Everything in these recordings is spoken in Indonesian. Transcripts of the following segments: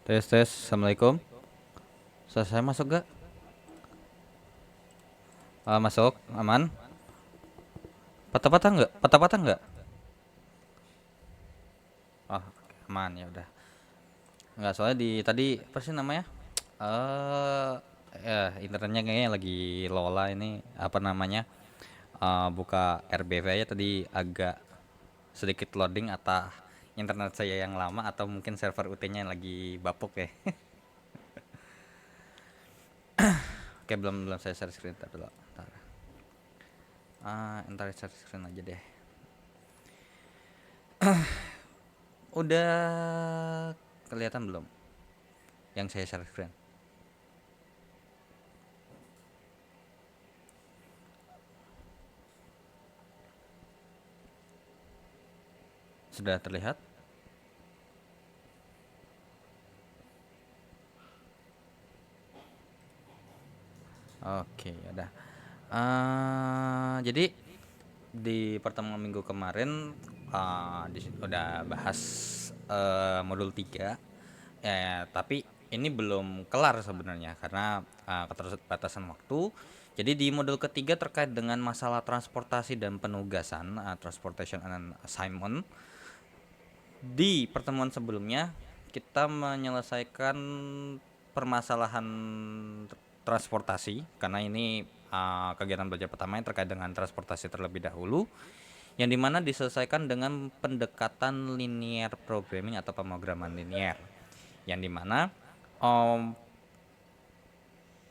Tes tes, assalamualaikum. Saya masuk gak? Masuk, aman. Patah-patah nggak? Patah-patah nggak? Oh, oke, aman ya udah. Nggak soalnya di tadi apa sih namanya? Eh, internetnya kayaknya lagi lola ini apa namanya? Buka RBV aja tadi agak sedikit loading atau internet saya yang lama atau mungkin server UT-nya yang lagi bapuk ya. Oke, belum belum saya share screen ntar dulu. Ntar. Ntar share screen aja deh. Udah kelihatan belum yang saya share screen? Sudah terlihat? Oke, ya udah. Jadi di pertemuan minggu kemarin udah bahas modul 3. Ya, tapi ini belum kelar sebenarnya karena keterbatasan waktu. Jadi di modul ketiga terkait dengan masalah transportasi dan penugasan, transportation and assignment. Di pertemuan sebelumnya kita menyelesaikan permasalahan transportasi karena ini kegiatan belajar pertama yang terkait dengan transportasi terlebih dahulu, yang dimana diselesaikan dengan pendekatan linear programming atau pemrograman linear, yang dimana um,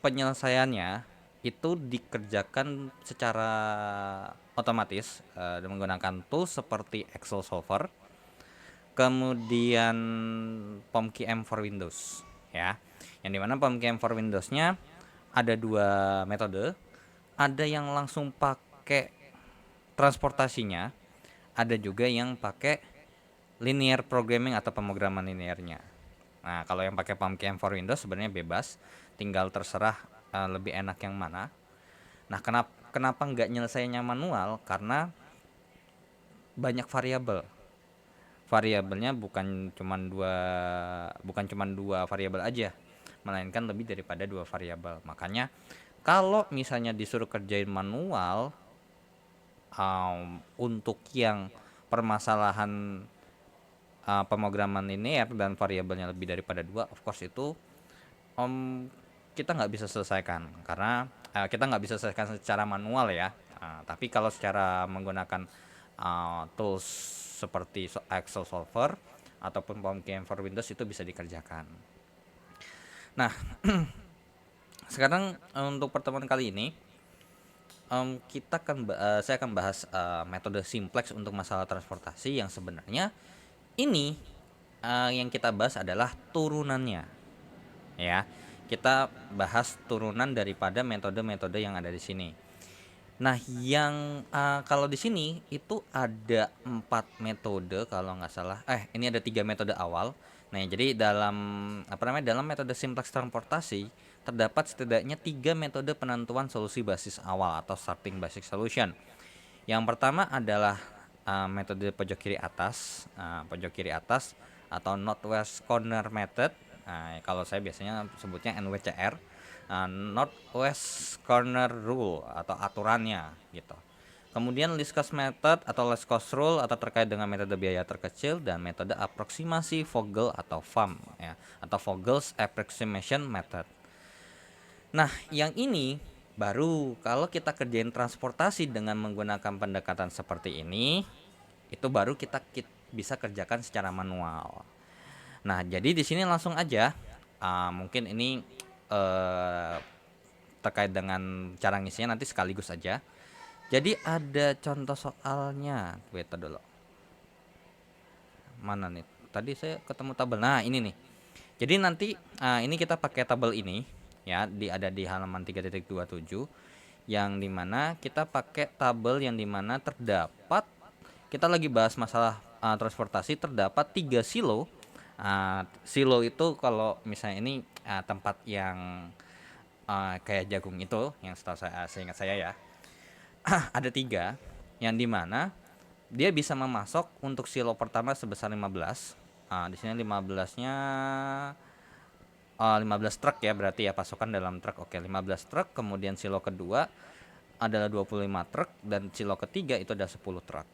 penyelesaiannya itu dikerjakan secara otomatis menggunakan tools seperti Excel Solver, kemudian POMKM for Windows ya, yang dimana POMKM for Windowsnya ada dua metode, ada yang langsung pakai transportasinya, ada juga yang pakai linear programming atau pemrograman linearnya. Nah, kalau yang pakai POMKM for Windows sebenarnya bebas, tinggal terserah lebih enak yang mana. Nah, kenapa nggak nyelesainya manual? Karena banyak variabel. Variabelnya bukan cuma dua variabel aja, melainkan lebih daripada dua variabel. Makanya kalau misalnya disuruh kerjain manual, untuk yang permasalahan pemrograman linear dan variabelnya lebih daripada dua, of course itu um, kita nggak bisa selesaikan karena kita nggak bisa selesaikan secara manual ya. Tapi kalau secara menggunakan tools seperti Excel Solver ataupun PowerPoint for Windows itu bisa dikerjakan. Nah, sekarang untuk pertemuan kali ini saya akan bahas metode simplex untuk masalah transportasi yang sebenarnya ini yang kita bahas adalah turunannya ya. Kita bahas turunan daripada metode-metode yang ada di sini. Nah, yang kalau di sini itu ada 4 metode kalau nggak salah. Ini ada 3 metode awal. Nah, jadi dalam metode simplex transportasi terdapat setidaknya 3 metode penentuan solusi basis awal atau starting basic solution. Yang pertama adalah metode pojok kiri atas atau northwest corner method. Kalau saya biasanya sebutnya NWCR, northwest corner rule atau aturannya gitu. Kemudian least cost method atau least cost rule atau terkait dengan metode biaya terkecil, dan metode aproksimasi Vogel atau FAM ya, atau Vogel's approximation method. Nah, yang ini baru kalau kita kerjain transportasi dengan menggunakan pendekatan seperti ini, itu baru kita bisa kerjakan secara manual. Nah, jadi di sini langsung aja, mungkin ini uh, terkait dengan cara ngisinya nanti sekaligus aja. Jadi ada contoh soalnya, wait dulu. Mana nih? Tadi saya ketemu tabel. Nah, ini nih. Jadi nanti ini kita pakai tabel ini ya, ada di halaman 3.27, yang dimana kita pakai tabel yang dimana terdapat, kita lagi bahas masalah transportasi, terdapat 3 silo. Silo itu kalau misalnya ini tempat yang kayak jagung itu, yang setahu saya, seingat saya ya, ada 3 yang dimana dia bisa memasok untuk silo pertama sebesar 15. Di sini 15-nya 15 truk ya berarti ya, pasokan dalam truk. Oke, 15 truk, kemudian silo kedua adalah 25 truk, dan silo ketiga itu ada 10 truk.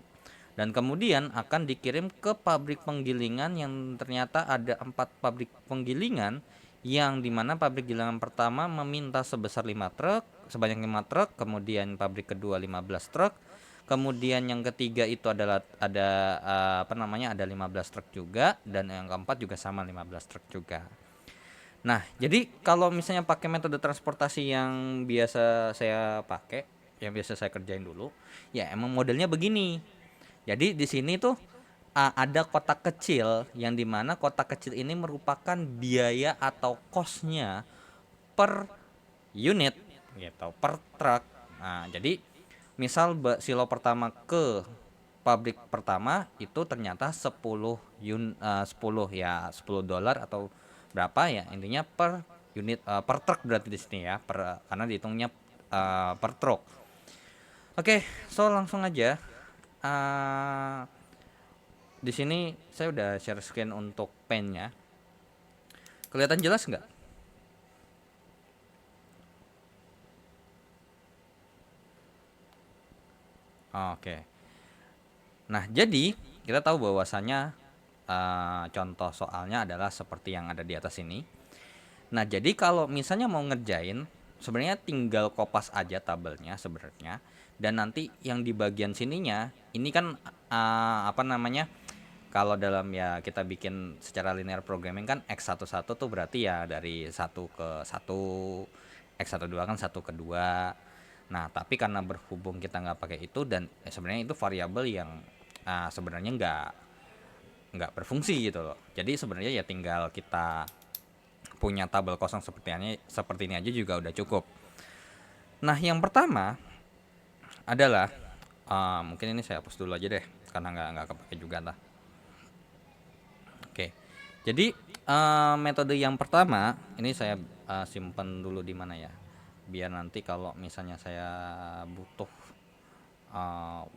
Dan kemudian akan dikirim ke pabrik penggilingan yang ternyata ada 4 pabrik penggilingan, yang dimana pabrik gilingan pertama meminta sebesar 5 truk, sebanyak 5 truk, kemudian pabrik kedua 15 truk, kemudian yang ketiga itu adalah ada 15 truk juga, dan yang keempat juga sama 15 truk juga. Nah, jadi kalau misalnya pakai metode transportasi yang biasa saya pakai, yang biasa saya kerjain dulu, ya emang modelnya begini. Jadi di sini tuh ada kotak kecil, yang dimana kotak kecil ini merupakan biaya atau costnya per unit gitu, per truk. Nah, jadi misal silo pertama ke pabrik pertama itu ternyata 10 ya, $10 atau berapa ya, intinya per unit, per truk berarti di sini ya, karena dihitungnya per truk. Oke, so langsung aja. Uh, di sini saya udah share screen untuk pennya. Kelihatan jelas nggak? Oke. Nah, jadi kita tahu bahwasannya contoh soalnya adalah seperti yang ada di atas ini. Nah, jadi kalau misalnya mau ngerjain, sebenarnya tinggal kopas aja tabelnya sebenarnya. Dan nanti yang di bagian sininya, ini kan apa namanya? Kalau dalam ya kita bikin secara linear programming kan x11 tuh berarti ya dari 1 ke 1, x12 kan 1 ke 2. Nah, tapi karena berhubung kita nggak pakai itu, dan sebenarnya itu variabel yang sebenarnya nggak berfungsi gitu loh. Jadi sebenarnya ya tinggal kita punya tabel kosong seperti ini aja juga udah cukup. Nah, yang pertama adalah mungkin ini saya hapus dulu aja deh karena nggak kepake juga lah. Oke, jadi metode yang pertama ini saya simpan dulu di mana ya, biar nanti kalau misalnya saya butuh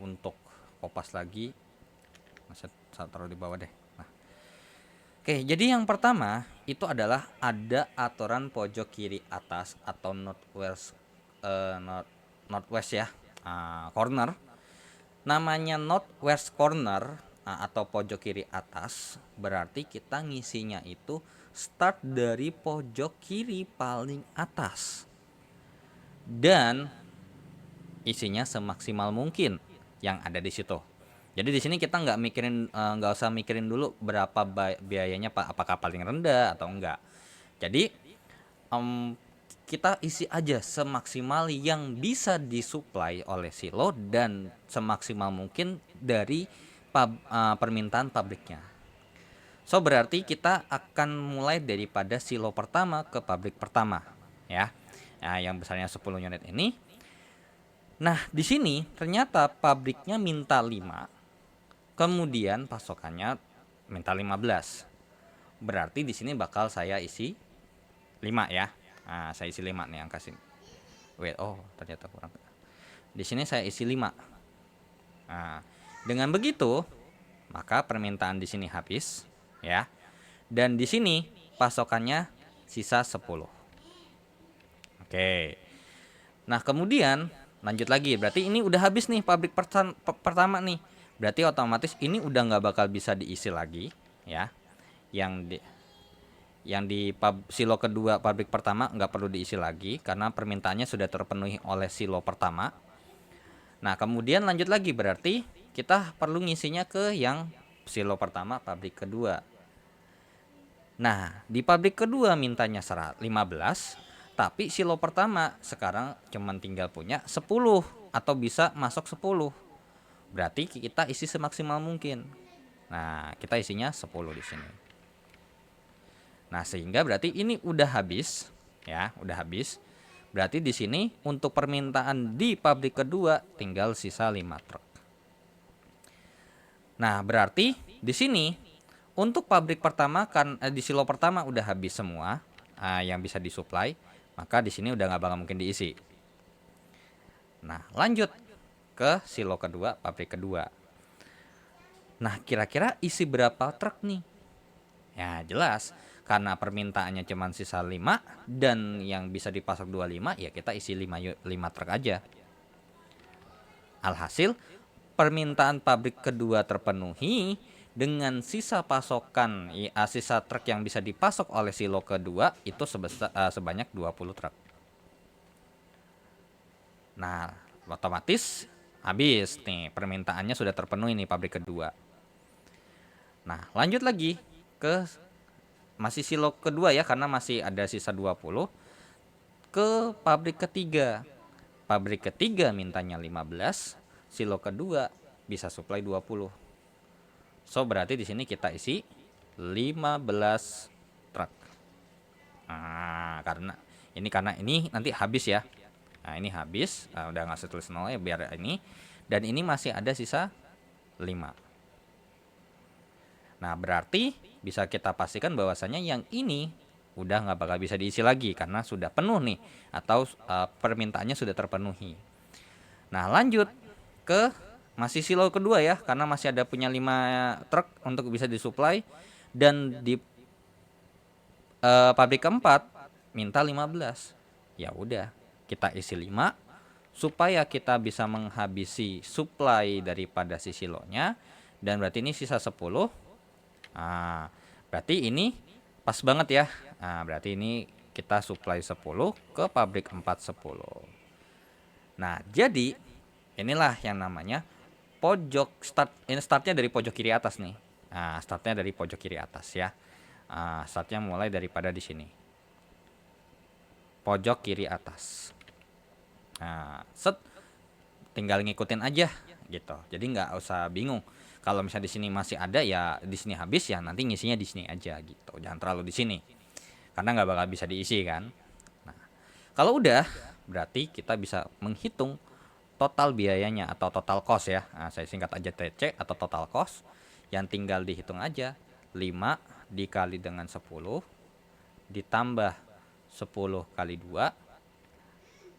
untuk kopas lagi, saya taruh di bawah deh. Nah, oke, jadi yang pertama itu adalah ada aturan pojok kiri atas atau northwest ya, corner. Namanya northwest corner atau pojok kiri atas, berarti kita ngisinya itu start dari pojok kiri paling atas dan isinya semaksimal mungkin yang ada di situ. Jadi di sini kita nggak usah mikirin dulu berapa biayanya, Pak, apakah paling rendah atau enggak. Jadi kita isi aja semaksimal yang bisa disuplai oleh silo dan semaksimal mungkin dari permintaan pabriknya. So berarti kita akan mulai daripada silo pertama ke pabrik pertama ya. Nah, yang besarnya 10 unit ini. Nah, di sini ternyata pabriknya minta 5, kemudian pasokannya minta 15. Berarti di sini bakal saya isi 5 ya. Nah, saya isi 5 nih angka sini. Wait, ternyata kurang. Di sini saya isi 5. Nah, dengan begitu, maka permintaan di sini habis ya. Dan di sini pasokannya sisa 10. Oke. Nah, kemudian lanjut lagi. Berarti ini udah habis nih pabrik pertama nih. Berarti otomatis ini udah nggak bakal bisa diisi lagi ya. Yang di silo kedua pabrik pertama nggak perlu diisi lagi karena permintaannya sudah terpenuhi oleh silo pertama. Nah, kemudian lanjut lagi, berarti kita perlu ngisinya ke yang silo pertama pabrik kedua. Nah, di pabrik kedua mintanya 15, tapi silo pertama sekarang cuman tinggal punya 10 atau bisa masuk 10. Berarti kita isi semaksimal mungkin. Nah, kita isinya 10 di sini. Nah, sehingga berarti ini udah habis ya, udah habis. Berarti di sini untuk permintaan di pabrik kedua tinggal sisa 5 truk. Nah, berarti di sini untuk pabrik pertama kan di silo pertama udah habis semua yang bisa disuplai, maka di sini udah nggak bakal mungkin diisi. Nah, lanjut ke silo kedua, pabrik kedua. Nah, kira-kira isi berapa truk nih? Ya, jelas. Karena permintaannya cuma sisa 5 dan yang bisa dipasok 25, ya kita isi 5 truk aja. Alhasil permintaan pabrik kedua terpenuhi dengan sisa pasokan sisa truk yang bisa dipasok oleh silo kedua itu sebanyak 20 truk. Nah, otomatis habis nih, permintaannya sudah terpenuhi nih pabrik kedua. Nah, lanjut lagi ke masih silo kedua ya, karena masih ada sisa 20 ke pabrik ketiga. Pabrik ketiga mintanya 15, silo kedua bisa supply 20. So berarti di sini kita isi 15 truk. Karena ini nanti habis ya. Nah, ini habis, udah nggak usah tulis 0 ya biar ini. Dan ini masih ada sisa 5. Nah, berarti bisa kita pastikan bahwasanya yang ini udah nggak bakal bisa diisi lagi karena sudah penuh nih, atau permintaannya sudah terpenuhi. Nah, lanjut ke masih silo kedua ya, karena masih ada punya 5 truk untuk bisa disuplai, dan di pabrik keempat minta 15. Ya udah, kita isi 5 supaya kita bisa menghabisi supply daripada si silonya, dan berarti ini sisa 10. Nah, berarti ini pas banget ya. Nah, berarti ini kita supply 10 ke pabrik 4 10. Nah, jadi inilah yang namanya pojok start. Ini startnya dari pojok kiri atas nih. Nah, startnya dari pojok kiri atas ya. Startnya mulai daripada di sini. Pojok kiri atas. Nah, tinggal ngikutin aja gitu. Jadi nggak usah bingung. Kalau misalnya di sini masih ada, ya di sini habis, ya nanti ngisinya di sini aja gitu. Jangan terlalu di sini, karena nggak bakal bisa diisi kan. Nah, kalau udah, berarti kita bisa menghitung total biayanya atau total cost ya. Nah, saya singkat aja TC atau total cost. Yang tinggal dihitung aja 5 dikali dengan 10 ditambah 10 kali 2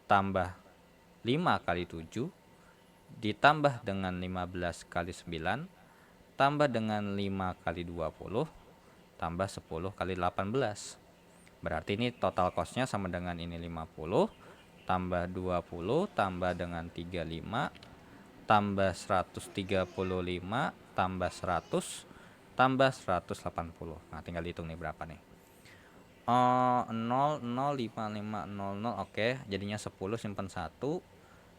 tambah 5 kali 7 ditambah dengan 15 kali 9 tambah dengan 5 kali 20 tambah 10 kali 18. Berarti ini total costnya sama dengan ini 50 tambah 20 tambah dengan 35 tambah 135 tambah 100 tambah 180. Nah, tinggal hitung nih berapa nih. 0 0 5 5 0 0. Oke, jadinya 10 simpan 1,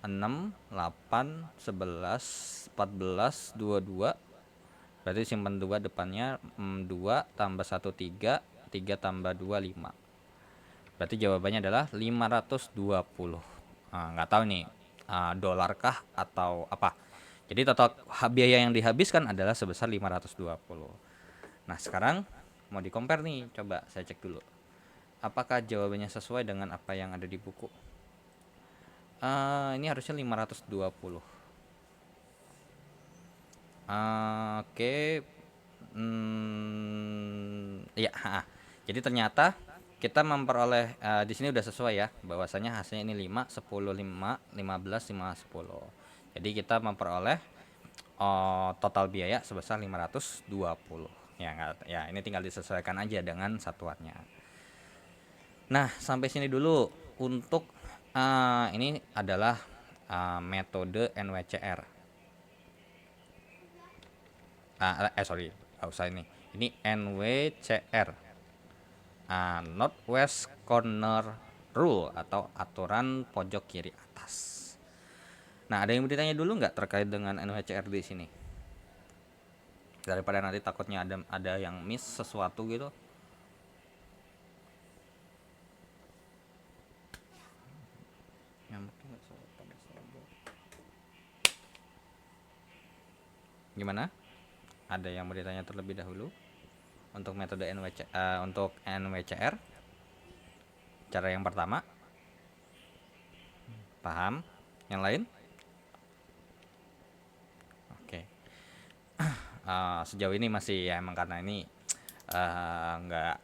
6 8 11 14 22. Berarti simpan 2 depannya, 2 tambah 1 3, 3 tambah 2 5. Berarti jawabannya adalah 520. Nggak tahu nih, dolar kah atau apa. Jadi total biaya yang dihabiskan adalah sebesar 520. Nah, sekarang mau di-compare nih, coba saya cek dulu. Apakah jawabannya sesuai dengan apa yang ada di buku? Ini harusnya 520. Oke. Ya, jadi ternyata kita memperoleh di sini udah sesuai ya, bahwasanya hasilnya ini 5 10 5 15 5 10. Jadi kita memperoleh total biaya sebesar 520. Ya, ini tinggal disesuaikan aja dengan satuannya. Nah, sampai sini dulu untuk ini adalah metode NWCR. Sorry, nggak usah ini. Ini NWCR, Northwest Corner Rule atau aturan pojok kiri atas. Nah, ada yang bertanya dulu nggak terkait dengan NWCR di sini? Daripada nanti takutnya ada yang miss sesuatu gitu. Gimana? Ada yang mau ditanya terlebih dahulu untuk metode untuk NWCR? Cara yang pertama, paham? Yang lain? Oke. Sejauh ini masih ya, emang karena ini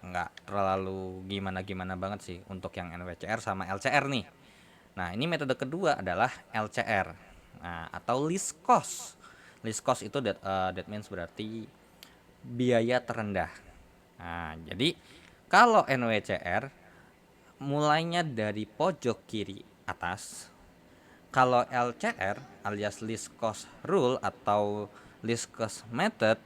nggak terlalu gimana banget sih untuk yang NWCR sama LCR nih. Nah, ini metode kedua adalah LCR, atau least cost. Least cost itu that means berarti biaya terendah. Nah, jadi Kalau NWCR mulainya dari pojok kiri atas. Kalau LCR alias least cost rule atau least cost method,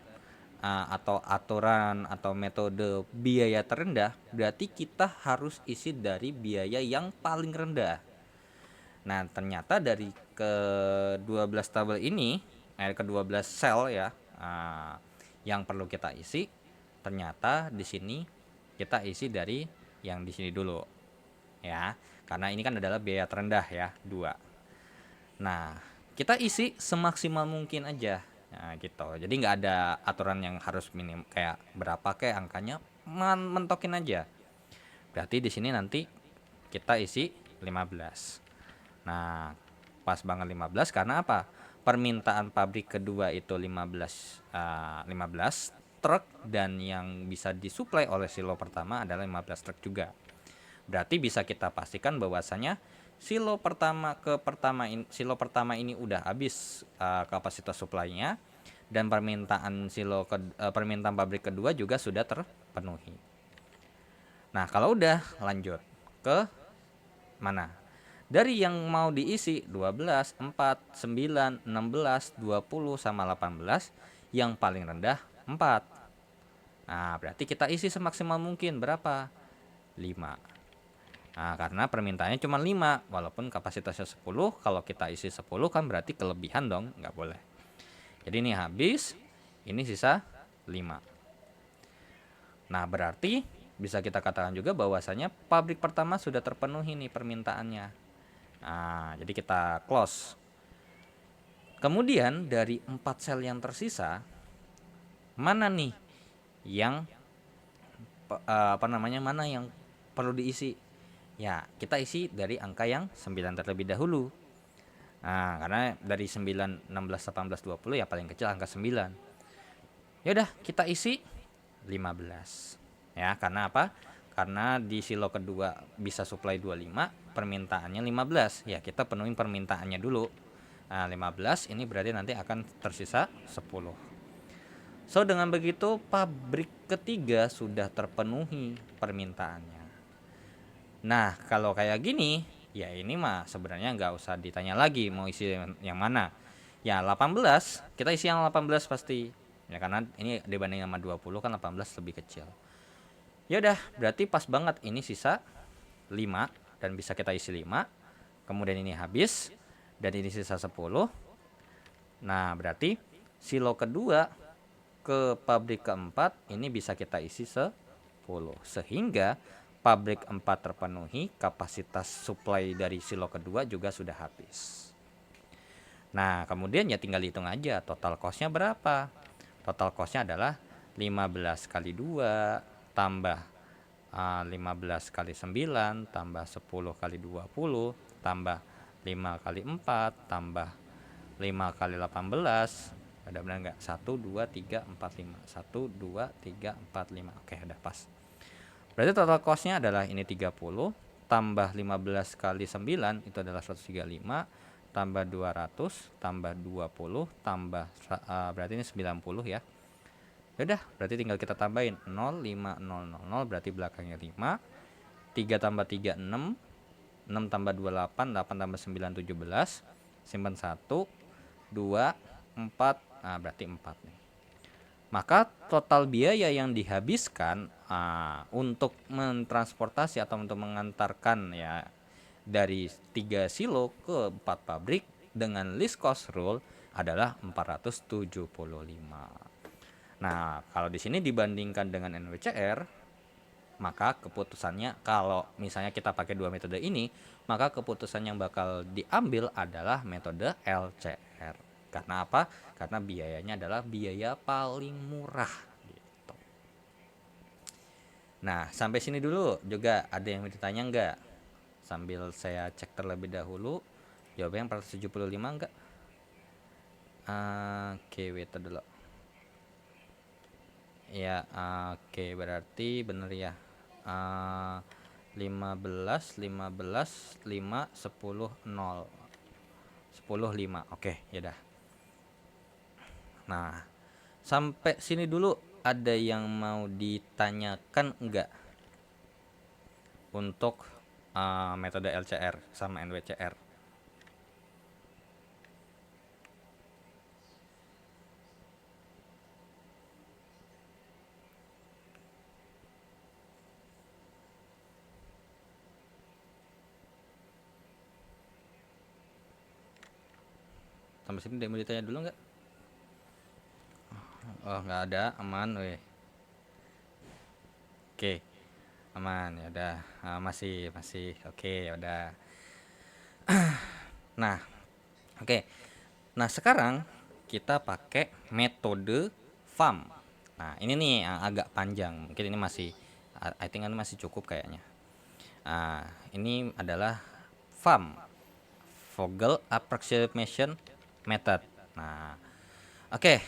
atau aturan atau metode biaya terendah, berarti kita harus isi dari biaya yang paling rendah. Nah, ternyata dari ke-12 tabel ini, ke-12 sel ya, yang perlu kita isi, ternyata di sini kita isi dari yang di sini dulu ya. Karena ini kan adalah biaya terendah ya, 2. Nah, kita isi semaksimal mungkin aja. Nah, gitu. Jadi nggak ada aturan yang harus minim kayak berapa kayak angkanya, mentokin aja. Berarti di sini nanti kita isi 15. Nah, pas banget 15 karena apa? Permintaan pabrik kedua itu 15 truk dan yang bisa disuplai oleh silo pertama adalah 15 truk juga. Berarti bisa kita pastikan bahwasanya silo pertama pertama ini udah habis kapasitas suplainya dan permintaan pabrik kedua juga sudah terpenuhi. Nah, kalau udah lanjut ke mana? Dari yang mau diisi 12, 4, 9, 16, 20 sama 18, yang paling rendah 4. Nah, berarti kita isi semaksimal mungkin berapa? 5. Nah, karena permintaannya cuma 5, walaupun kapasitasnya 10, kalau kita isi 10 kan berarti kelebihan dong, nggak boleh. Jadi ini habis, ini sisa 5. Nah, berarti bisa kita katakan juga bahwasanya pabrik pertama sudah terpenuhi nih permintaannya. Nah, jadi kita close. Kemudian dari 4 sel yang tersisa, mana nih yang mana yang perlu diisi? Ya, kita isi dari angka yang 9 terlebih dahulu. Nah, karena dari 9, 16, 18, 20 ya paling kecil angka 9. Ya udah, kita isi 15. Ya, karena apa? Karena di silo kedua bisa supply 25, permintaannya 15. Ya, kita penuhin permintaannya dulu. Nah, 15 ini berarti nanti akan tersisa 10. So, dengan begitu pabrik ketiga sudah terpenuhi permintaannya. Nah, kalau kayak gini, ya ini mah sebenarnya nggak usah ditanya lagi mau isi yang mana. Ya 18, kita isi yang 18 pasti. Ya karena ini dibanding sama 20 kan 18 lebih kecil. Ya udah, berarti pas banget ini sisa 5 dan bisa kita isi 5. Kemudian ini habis dan ini sisa 10. Nah, berarti silo kedua ke pabrik keempat ini bisa kita isi 10. Sehingga pabrik 4 terpenuhi, kapasitas supply dari silo kedua juga sudah habis. Nah, kemudian ya tinggal hitung aja total cost-nya berapa. Total cost-nya adalah 15 kali 2 tambah 15 kali 9 tambah 10 kali 20 tambah 5 kali 4 tambah 5 kali 18. Ada benar nggak? 1, 2, 3, 4, 5. 1, 2, 3, 4, 5. Oke, udah pas. Berarti total cost-nya adalah ini 30 tambah 15 kali 9 itu adalah 135 tambah 200 tambah 20 tambah berarti ini 90 ya. Udah, berarti tinggal kita tambahin 0, 5, 0, 0, 0 berarti belakangnya 5. 3 tambah 3 6, 6 tambah 2 8, 8 tambah 9 17. Simpan 1, 2, 4. Nah, berarti 4 nih. Maka total biaya yang dihabiskan untuk mentransportasi atau untuk mengantarkan ya dari 3 silo ke 4 pabrik dengan least cost rule adalah 475. Nah, kalau di sini dibandingkan dengan NWCR, maka keputusannya kalau misalnya kita pakai dua metode ini, maka keputusan yang bakal diambil adalah metode LCR. Karena apa? Karena biayanya adalah biaya paling murah gitu. Nah, sampai sini dulu juga ada yang mau ditanya enggak? Sambil saya cek terlebih dahulu. Jawabannya 475 enggak? Oke, wait dulu. Ya, oke, berarti bener ya. 15 15 5 10 0 10 5. Oke, ya dah. Nah, sampai sini dulu ada yang mau ditanyakan enggak? untuk metode LCR sama NWCR. Sampai sini ada yang mau ditanya dulu nggak? Oh, nggak ada, aman, weh. Oke, aman, ya udah. Masih, oke, ya udah. Nah, oke. Nah, sekarang kita pakai metode FAM. Nah, ini nih yang agak panjang. Mungkin ini masih, I think ini masih cukup kayaknya. Nah, ini adalah FAM, Vogel Approximation Method. Nah, oke,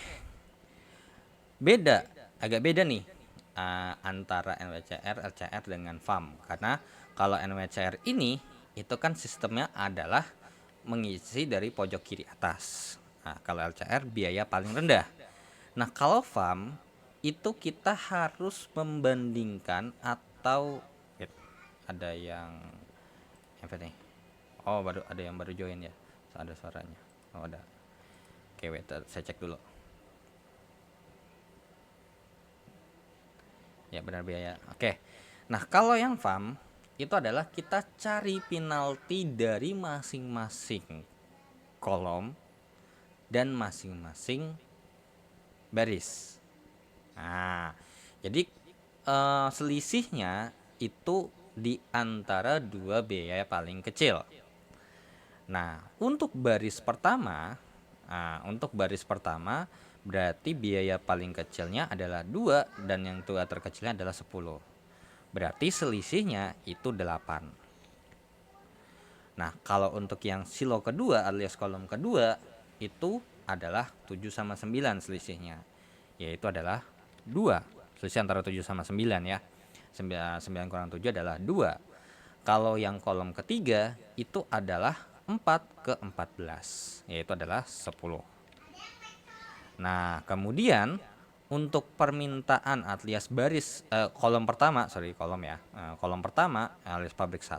agak beda nih antara NWCR, LCR dengan FAM. Karena kalau NWCR ini itu kan sistemnya adalah mengisi dari pojok kiri atas. Nah, kalau LCR biaya paling rendah. Nah, kalau FAM itu kita harus membandingkan atau ada yang apa nih? Oh, baru ada yang baru join ya. Ada suaranya. Oh, ada. Oke, wait, saya cek dulu. Ya, benar biaya. Oke. Nah, kalau yang FAM itu adalah kita cari penalti dari masing-masing kolom dan masing-masing baris. Nah, jadi selisihnya itu di antara dua biaya paling kecil. Nah, untuk baris pertama berarti biaya paling kecilnya adalah 2 dan yang tua terkecilnya adalah 10. Berarti selisihnya itu 8. Nah, kalau untuk yang silo kedua alias kolom kedua itu adalah 7 sama 9 selisihnya. Yaitu adalah 2. Selisih antara 7 sama 9 ya. 9 kurang 7 adalah 2. Kalau yang kolom ketiga itu adalah 4 ke 14, yaitu adalah 10. Nah, kemudian untuk permintaan alias baris kolom pertama alias pabrik 1,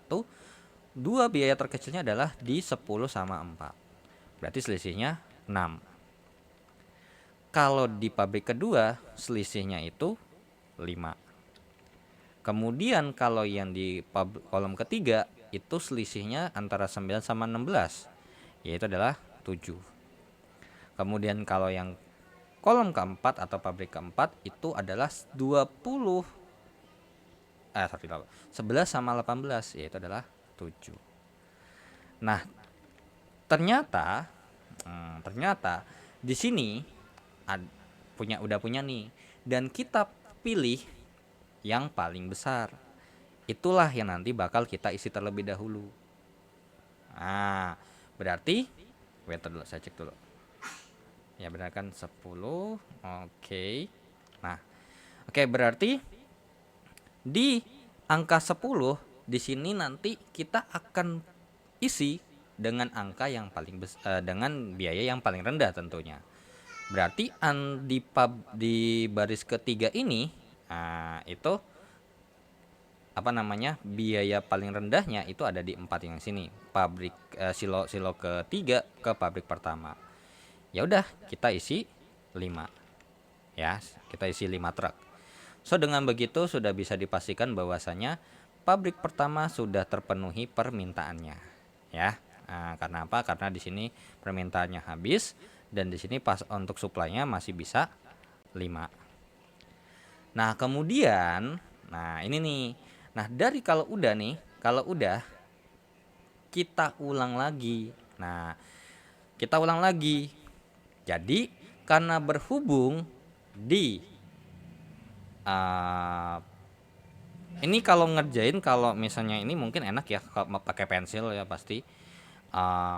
dua biaya terkecilnya adalah di 10 sama 4. Berarti selisihnya 6. Kalau di pabrik kedua selisihnya itu 5. Kemudian kalau yang di kolom ketiga itu selisihnya antara 9 sama 16, yaitu adalah 7. Kemudian kalau yang kolom keempat atau pabrik keempat itu adalah 11 sama 18, yaitu adalah 7. Nah, ternyata di sini udah punya nih, dan kita pilih yang paling besar. Itulah yang nanti bakal kita isi terlebih dahulu. Nah, berarti dulu, saya cek dulu. Ya, benar kan 10. Oke. Nah, oke, berarti di angka 10 di sini nanti kita akan isi dengan angka yang paling dengan biaya yang paling rendah tentunya. Berarti di baris ketiga ini itu biaya paling rendahnya itu ada di 4 yang sini, pabrik silo ketiga ke pabrik pertama. Ya udah, kita isi 5. Ya, kita isi 5 truk. So, dengan begitu sudah bisa dipastikan bahwasanya pabrik pertama sudah terpenuhi permintaannya. Ya. Nah, karena apa? Karena di sini permintaannya habis dan di sini pas untuk suplainya masih bisa 5. Nah, kemudian ini nih. Nah, kalau udah kita ulang lagi. Nah, kita ulang lagi. Jadi, karena berhubung di ini kalau ngerjain, kalau misalnya ini mungkin enak ya kalau pakai pensil ya, pasti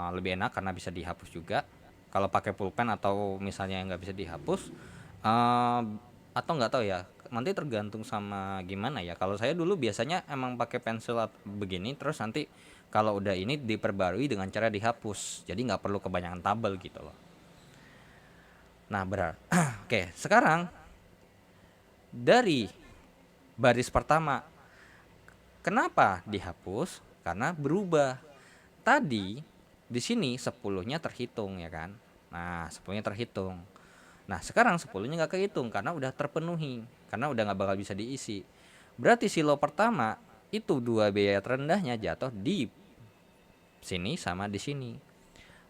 lebih enak karena bisa dihapus juga. Kalau pakai pulpen atau misalnya nggak bisa dihapus, atau nggak tahu ya, nanti tergantung sama gimana ya. Kalau saya dulu biasanya emang pakai pensil begini, terus nanti kalau udah ini diperbarui dengan cara dihapus, jadi nggak perlu kebanyakan tabel gitu loh. Nah, oke, sekarang dari baris pertama Kenapa dihapus? Karena berubah. Tadi di sini 10-nya terhitung ya kan. Nah, 10-nya terhitung. Nah, sekarang 10-nya nggak kehitung karena udah terpenuhi. Karena udah nggak bakal bisa diisi. Berarti silo pertama itu dua biaya terendahnya jatuh di sini sama di sini.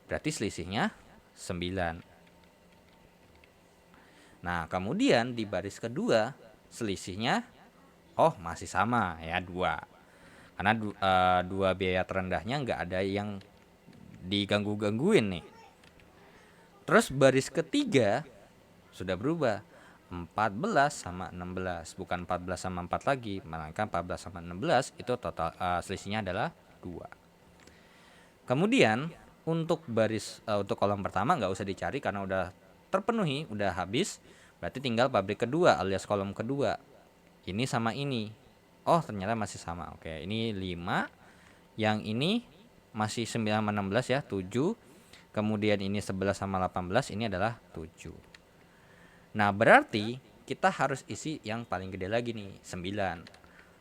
Berarti selisihnya 9. Nah, kemudian di baris kedua selisihnya masih sama ya 2. Karena dua biaya terendahnya nggak ada yang diganggu-gangguin nih. Terus baris ketiga sudah berubah. 14 sama 16, bukan 14 sama 4 lagi, melainkan 14 sama 16 itu total selisihnya adalah 2. Kemudian untuk untuk kolom pertama nggak usah dicari karena udah terpenuhi, udah habis. Berarti tinggal pabrik kedua alias kolom kedua. Ini sama ini. Oh, ternyata masih sama. Oke, ini 5. Yang ini masih 9 sama 16 ya, 7. Kemudian ini 11 sama 18, ini adalah 7. Nah, berarti kita harus isi yang paling gede lagi nih, 9.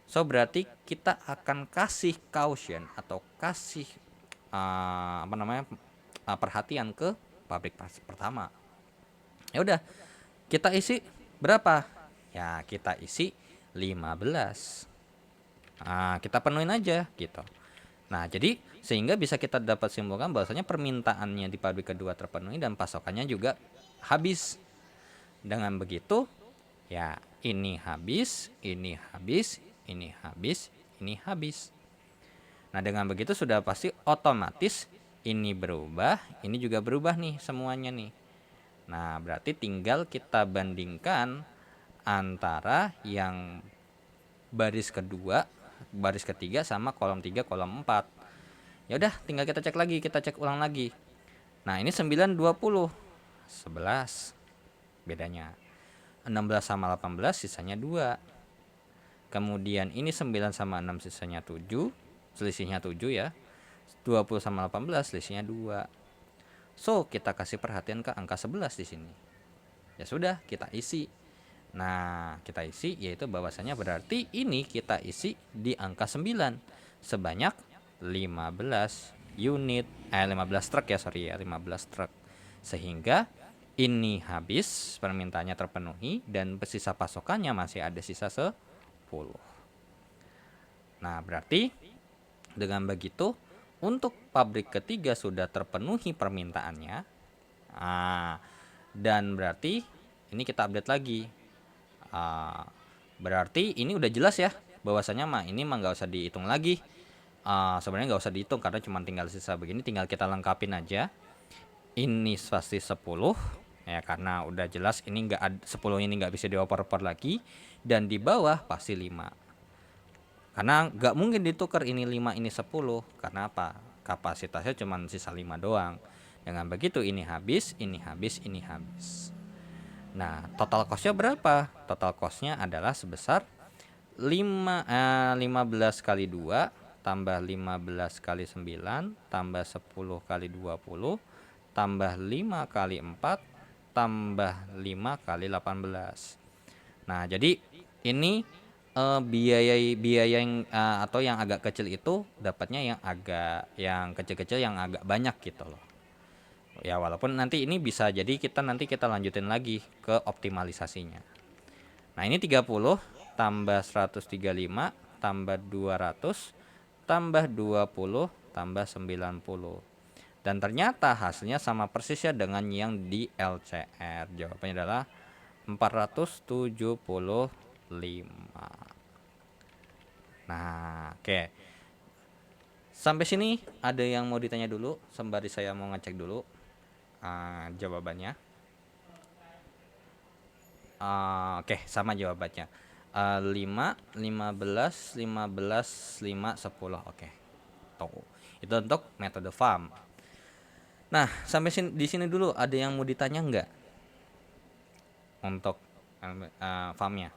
So, berarti kita akan kasih caution atau kasih perhatian ke pabrik pertama. Ya udah, kita isi berapa? Ya, kita isi 15. Kita penuhin aja gitu. Nah, jadi sehingga bisa kita dapat simpulkan bahwasanya permintaannya di pabrik kedua terpenuhi dan pasokannya juga habis. Dengan begitu, ya ini habis, ini habis, ini habis, ini habis. Nah, dengan begitu sudah pasti otomatis ini berubah, ini juga berubah nih semuanya nih. Nah, berarti tinggal kita bandingkan antara yang baris kedua, baris ketiga sama kolom 3, kolom 4. Ya udah, tinggal kita cek lagi, kita cek ulang lagi. Nah, ini 9 20. 11 bedanya. 16 sama 18 sisanya 2. Kemudian ini 9 sama 6 sisanya 7, selisihnya 7 ya. 20 sama 18 selisihnya 2. So, kita kasih perhatian ke angka 11 di sini. Ya sudah, kita isi. Nah, kita isi yaitu bahwasanya berarti ini kita isi di angka 9 sebanyak 15 unit 15 truk ya, 15 truk. Sehingga ini habis, permintaannya terpenuhi dan sisa pasokannya masih ada sisa 10. Nah, berarti dengan begitu untuk pabrik ketiga sudah terpenuhi permintaannya. Dan berarti ini kita update lagi. Berarti ini udah jelas ya bahwasanya ini nggak usah dihitung lagi. Sebenarnya nggak usah dihitung karena cuma tinggal sisa begini, tinggal kita lengkapin aja. Ini pasti 10 ya, karena udah jelas ini 10 ini nggak bisa dioper-oper lagi. Dan di bawah pasti 5. Karena nggak mungkin ditukar ini 5 ini 10. Karena apa? Kapasitasnya cuma sisa 5 doang. Dengan begitu ini habis, ini habis, ini habis. Nah, total costnya berapa? Total costnya adalah sebesar 15 kali 2 tambah 15 kali 9 tambah 10 kali 20 tambah 5 kali 4 tambah 5 kali 18. Nah, jadi ini biaya yang atau yang agak kecil itu dapatnya yang kecil-kecil yang agak banyak gitu loh. Ya, walaupun nanti ini bisa jadi nanti kita lanjutin lagi ke optimalisasinya. Nah, ini 30 tambah 135 tambah 200 tambah 20 tambah 90. Dan ternyata hasilnya sama persis ya dengan yang di LCR. Jawabannya adalah 475. Nah, oke. Sampai sini ada yang mau ditanya dulu sembari saya mau ngecek dulu jawabannya. Oke, sama jawabannya. 5, 15, 15, 5, 10. Oke. Tuh. Itu untuk metode farm. Nah, sampai di sini dulu ada yang mau ditanya nggak? Untuk farmnya.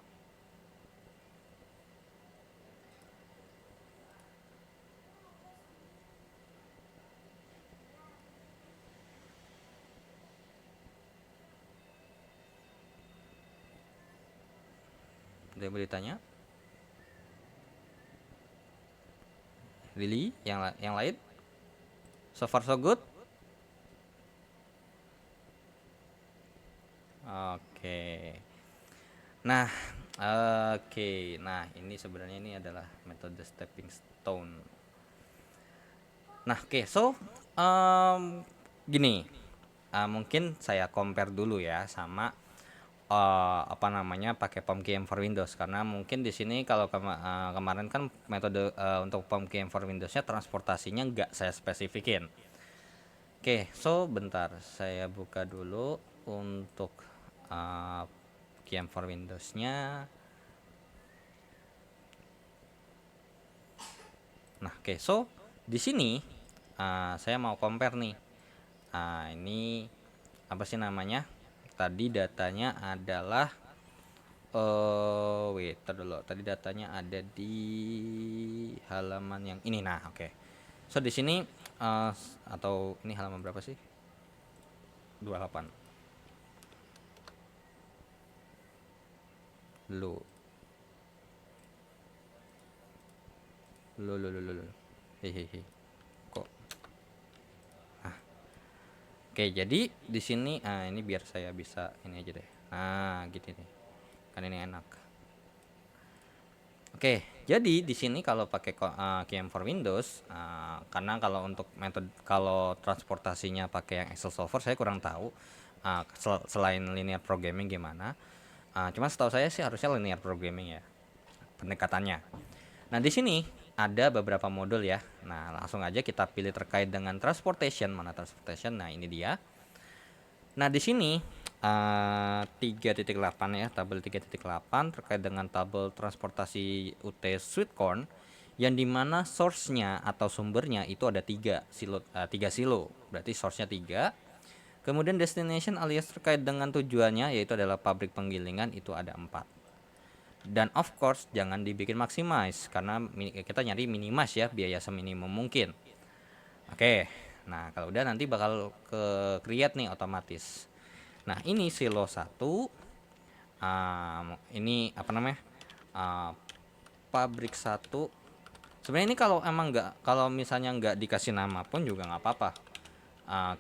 Ada yang mau ditanya? Really? Yang lain? So far so good? Oke. Nah, oke. Nah, ini sebenarnya ini adalah metode stepping stone. Nah, oke. So, gini. Mungkin saya compare dulu ya sama apa namanya pakai POM-KM for Windows, karena mungkin di sini kalau kemarin kan metode untuk POM-KM for Windows-nya transportasinya nggak saya spesifikin. Oke, so bentar saya buka dulu untuk KM for Windows-nya. Nah, oke, so di sini saya mau compare nih. Ini apa sih namanya? Tadi datanya adalah wait, dulu. Tadi datanya ada di halaman yang ini. Nah, oke. So di sini atau ini halaman berapa sih? 28. Lu. Hehehe. Kok. Oke, jadi di sini ini biar saya bisa ini aja deh. Nah, gitu nih. Kan ini enak. Oke, jadi di sini kalau pakai KM for Windows, karena kalau untuk metode kalau transportasinya pakai yang Excel Solver saya kurang tahu. Selain linear programming gimana? Cuma setahu saya sih harusnya linear programming ya pendekatannya. Nah, di sini ada beberapa modul ya. Nah, langsung aja kita pilih terkait dengan transportation. Mana transportation? Nah, ini dia. Nah, di sini 3.8 ya, tabel 3.8 terkait dengan tabel transportasi UT Sweetcorn, yang dimana source-nya atau sumbernya itu ada 3 silo, berarti source-nya 3. Kemudian destination alias terkait dengan tujuannya yaitu adalah pabrik penggilingan itu ada 4. Dan of course jangan dibikin maximize karena kita nyari minimize ya, biaya seminimum mungkin. Oke, nah kalau udah nanti bakal ke create nih otomatis. Nah, ini silo 1, ini apa namanya, pabrik 1. Sebenarnya ini kalau emang kalau misalnya nggak dikasih nama pun juga nggak apa-apa.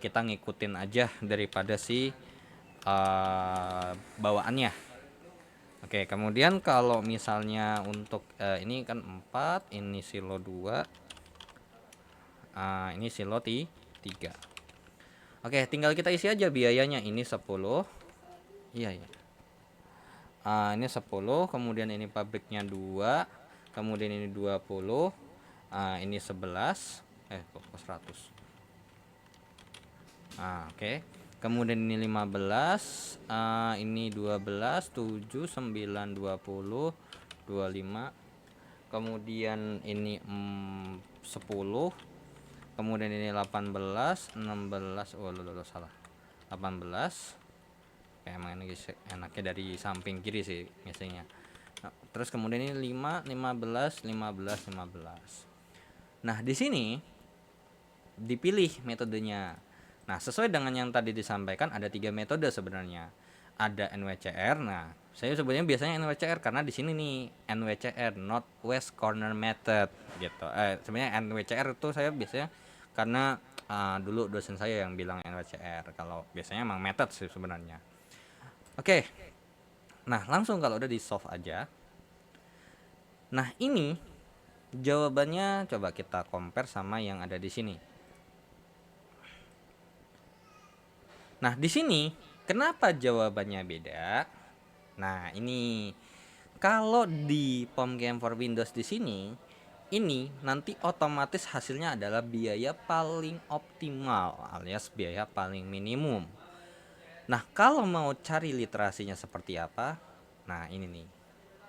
Kita ngikutin aja daripada si bawaannya. Oke, kemudian kalau misalnya untuk ini kan 4, ini silo 2, ini silo 3. Oke, tinggal kita isi aja biayanya. Ini 10. Iya, iya. Ini 10, kemudian ini pabriknya 2, kemudian ini 20, ini 11, kok 100. Oke. Kemudian ini 15, ini 12, 7, 9, 20, 25. Kemudian ini 10. Kemudian ini 18, 16. Oh, salah. 18. Emang ini enaknya dari samping kiri sih biasanya. Nah, terus kemudian ini 5, 15, 15, 15. Nah, di sini dipilih metodenya. Nah, sesuai dengan yang tadi disampaikan ada 3 metode sebenarnya. Ada NWCR. Nah, saya sebenarnya biasanya NWCR karena di sini nih NWCR, Northwest Corner Method gitu. Sebenarnya NWCR itu saya biasanya karena dulu dosen saya yang bilang NWCR. Kalau biasanya emang method sih sebenarnya. Oke. Nah, langsung kalau udah di solve aja. Nah, ini jawabannya coba kita compare sama yang ada di sini. Nah, di sini kenapa jawabannya beda? Nah, ini kalau di POM-KM for Windows di sini, ini nanti otomatis hasilnya adalah biaya paling optimal alias biaya paling minimum. Nah, kalau mau cari literasinya seperti apa? Nah, ini nih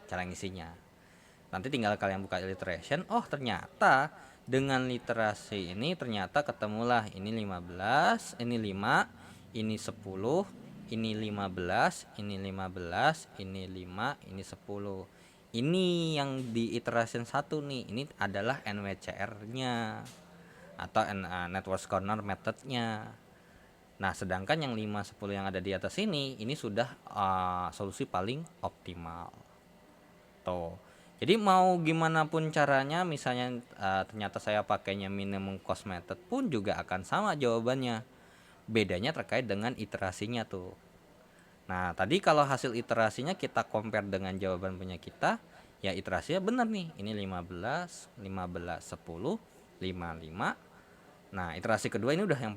cara ngisinya. Nanti tinggal kalian buka illustration. Oh, ternyata dengan literasi ini ternyata ketemulah ini 15, ini 5, ini 10, ini 15, ini 15, ini 5, ini 10. Ini yang di iteration 1 nih. Ini adalah NWCR-nya atau Network Corner Method-nya. Nah, sedangkan yang 5, 10 yang ada di atas ini sudah solusi paling optimal. Tuh. Jadi mau gimana pun caranya, misalnya ternyata saya pakainya minimum cost method pun juga akan sama jawabannya. Bedanya terkait dengan iterasinya tuh. Nah, tadi kalau hasil iterasinya kita compare dengan jawaban punya kita, ya iterasinya benar nih. Ini 15, 15, 10, 55. Nah, iterasi kedua ini udah yang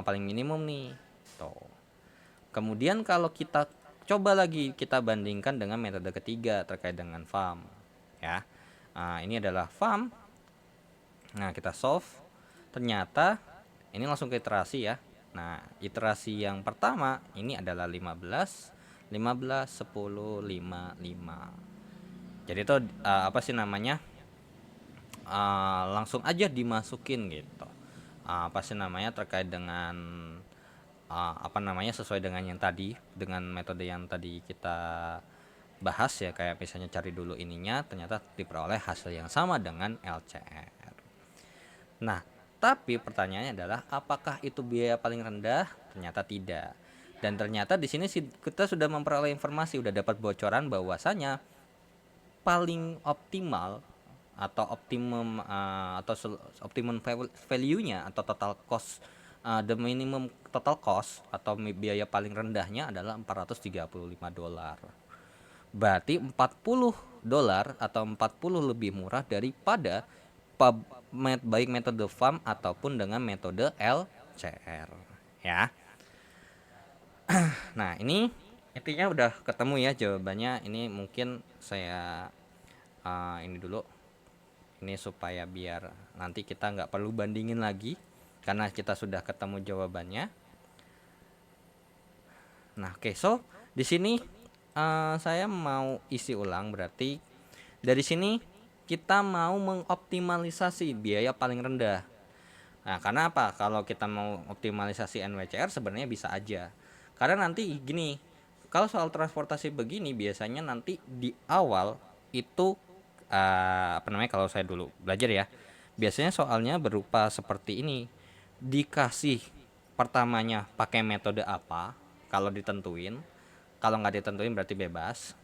paling minimum nih. Tuh. Kemudian kalau kita coba lagi kita bandingkan dengan metode ketiga terkait dengan FAM, ya. Nah, ini adalah FAM. Nah, kita solve. Ternyata ini langsung ke iterasi ya. Nah, iterasi yang pertama ini adalah 15, 15, 10, 5, 5. Jadi itu apa sih namanya? Langsung aja dimasukin gitu. Apa sih namanya terkait dengan apa namanya sesuai dengan yang tadi, dengan metode yang tadi kita bahas ya, kayak misalnya cari dulu ininya, ternyata diperoleh hasil yang sama dengan LCR. Nah, tapi pertanyaannya adalah apakah itu biaya paling rendah? Ternyata tidak. Dan ternyata di sini kita sudah memperoleh informasi, sudah dapat bocoran bahwasanya paling optimal atau optimum value-nya atau total cost, the minimum total cost atau biaya paling rendahnya adalah $435. Berarti $40 atau 40 lebih murah daripada baik metode FAM ataupun dengan metode LCR ya. Nah, ini intinya udah ketemu ya jawabannya. Ini mungkin saya ini dulu, ini supaya biar nanti kita nggak perlu bandingin lagi karena kita sudah ketemu jawabannya. Nah, oke, so di sini saya mau isi ulang, berarti dari sini kita mau mengoptimalisasi biaya paling rendah. Nah, karena apa? Kalau kita mau optimalisasi NWCR sebenarnya bisa aja. Karena nanti gini, kalau soal transportasi begini biasanya nanti di awal itu apa namanya, kalau saya dulu belajar ya, biasanya soalnya berupa seperti ini. Dikasih pertamanya pakai metode apa, kalau ditentuin. Kalau nggak ditentuin berarti bebas.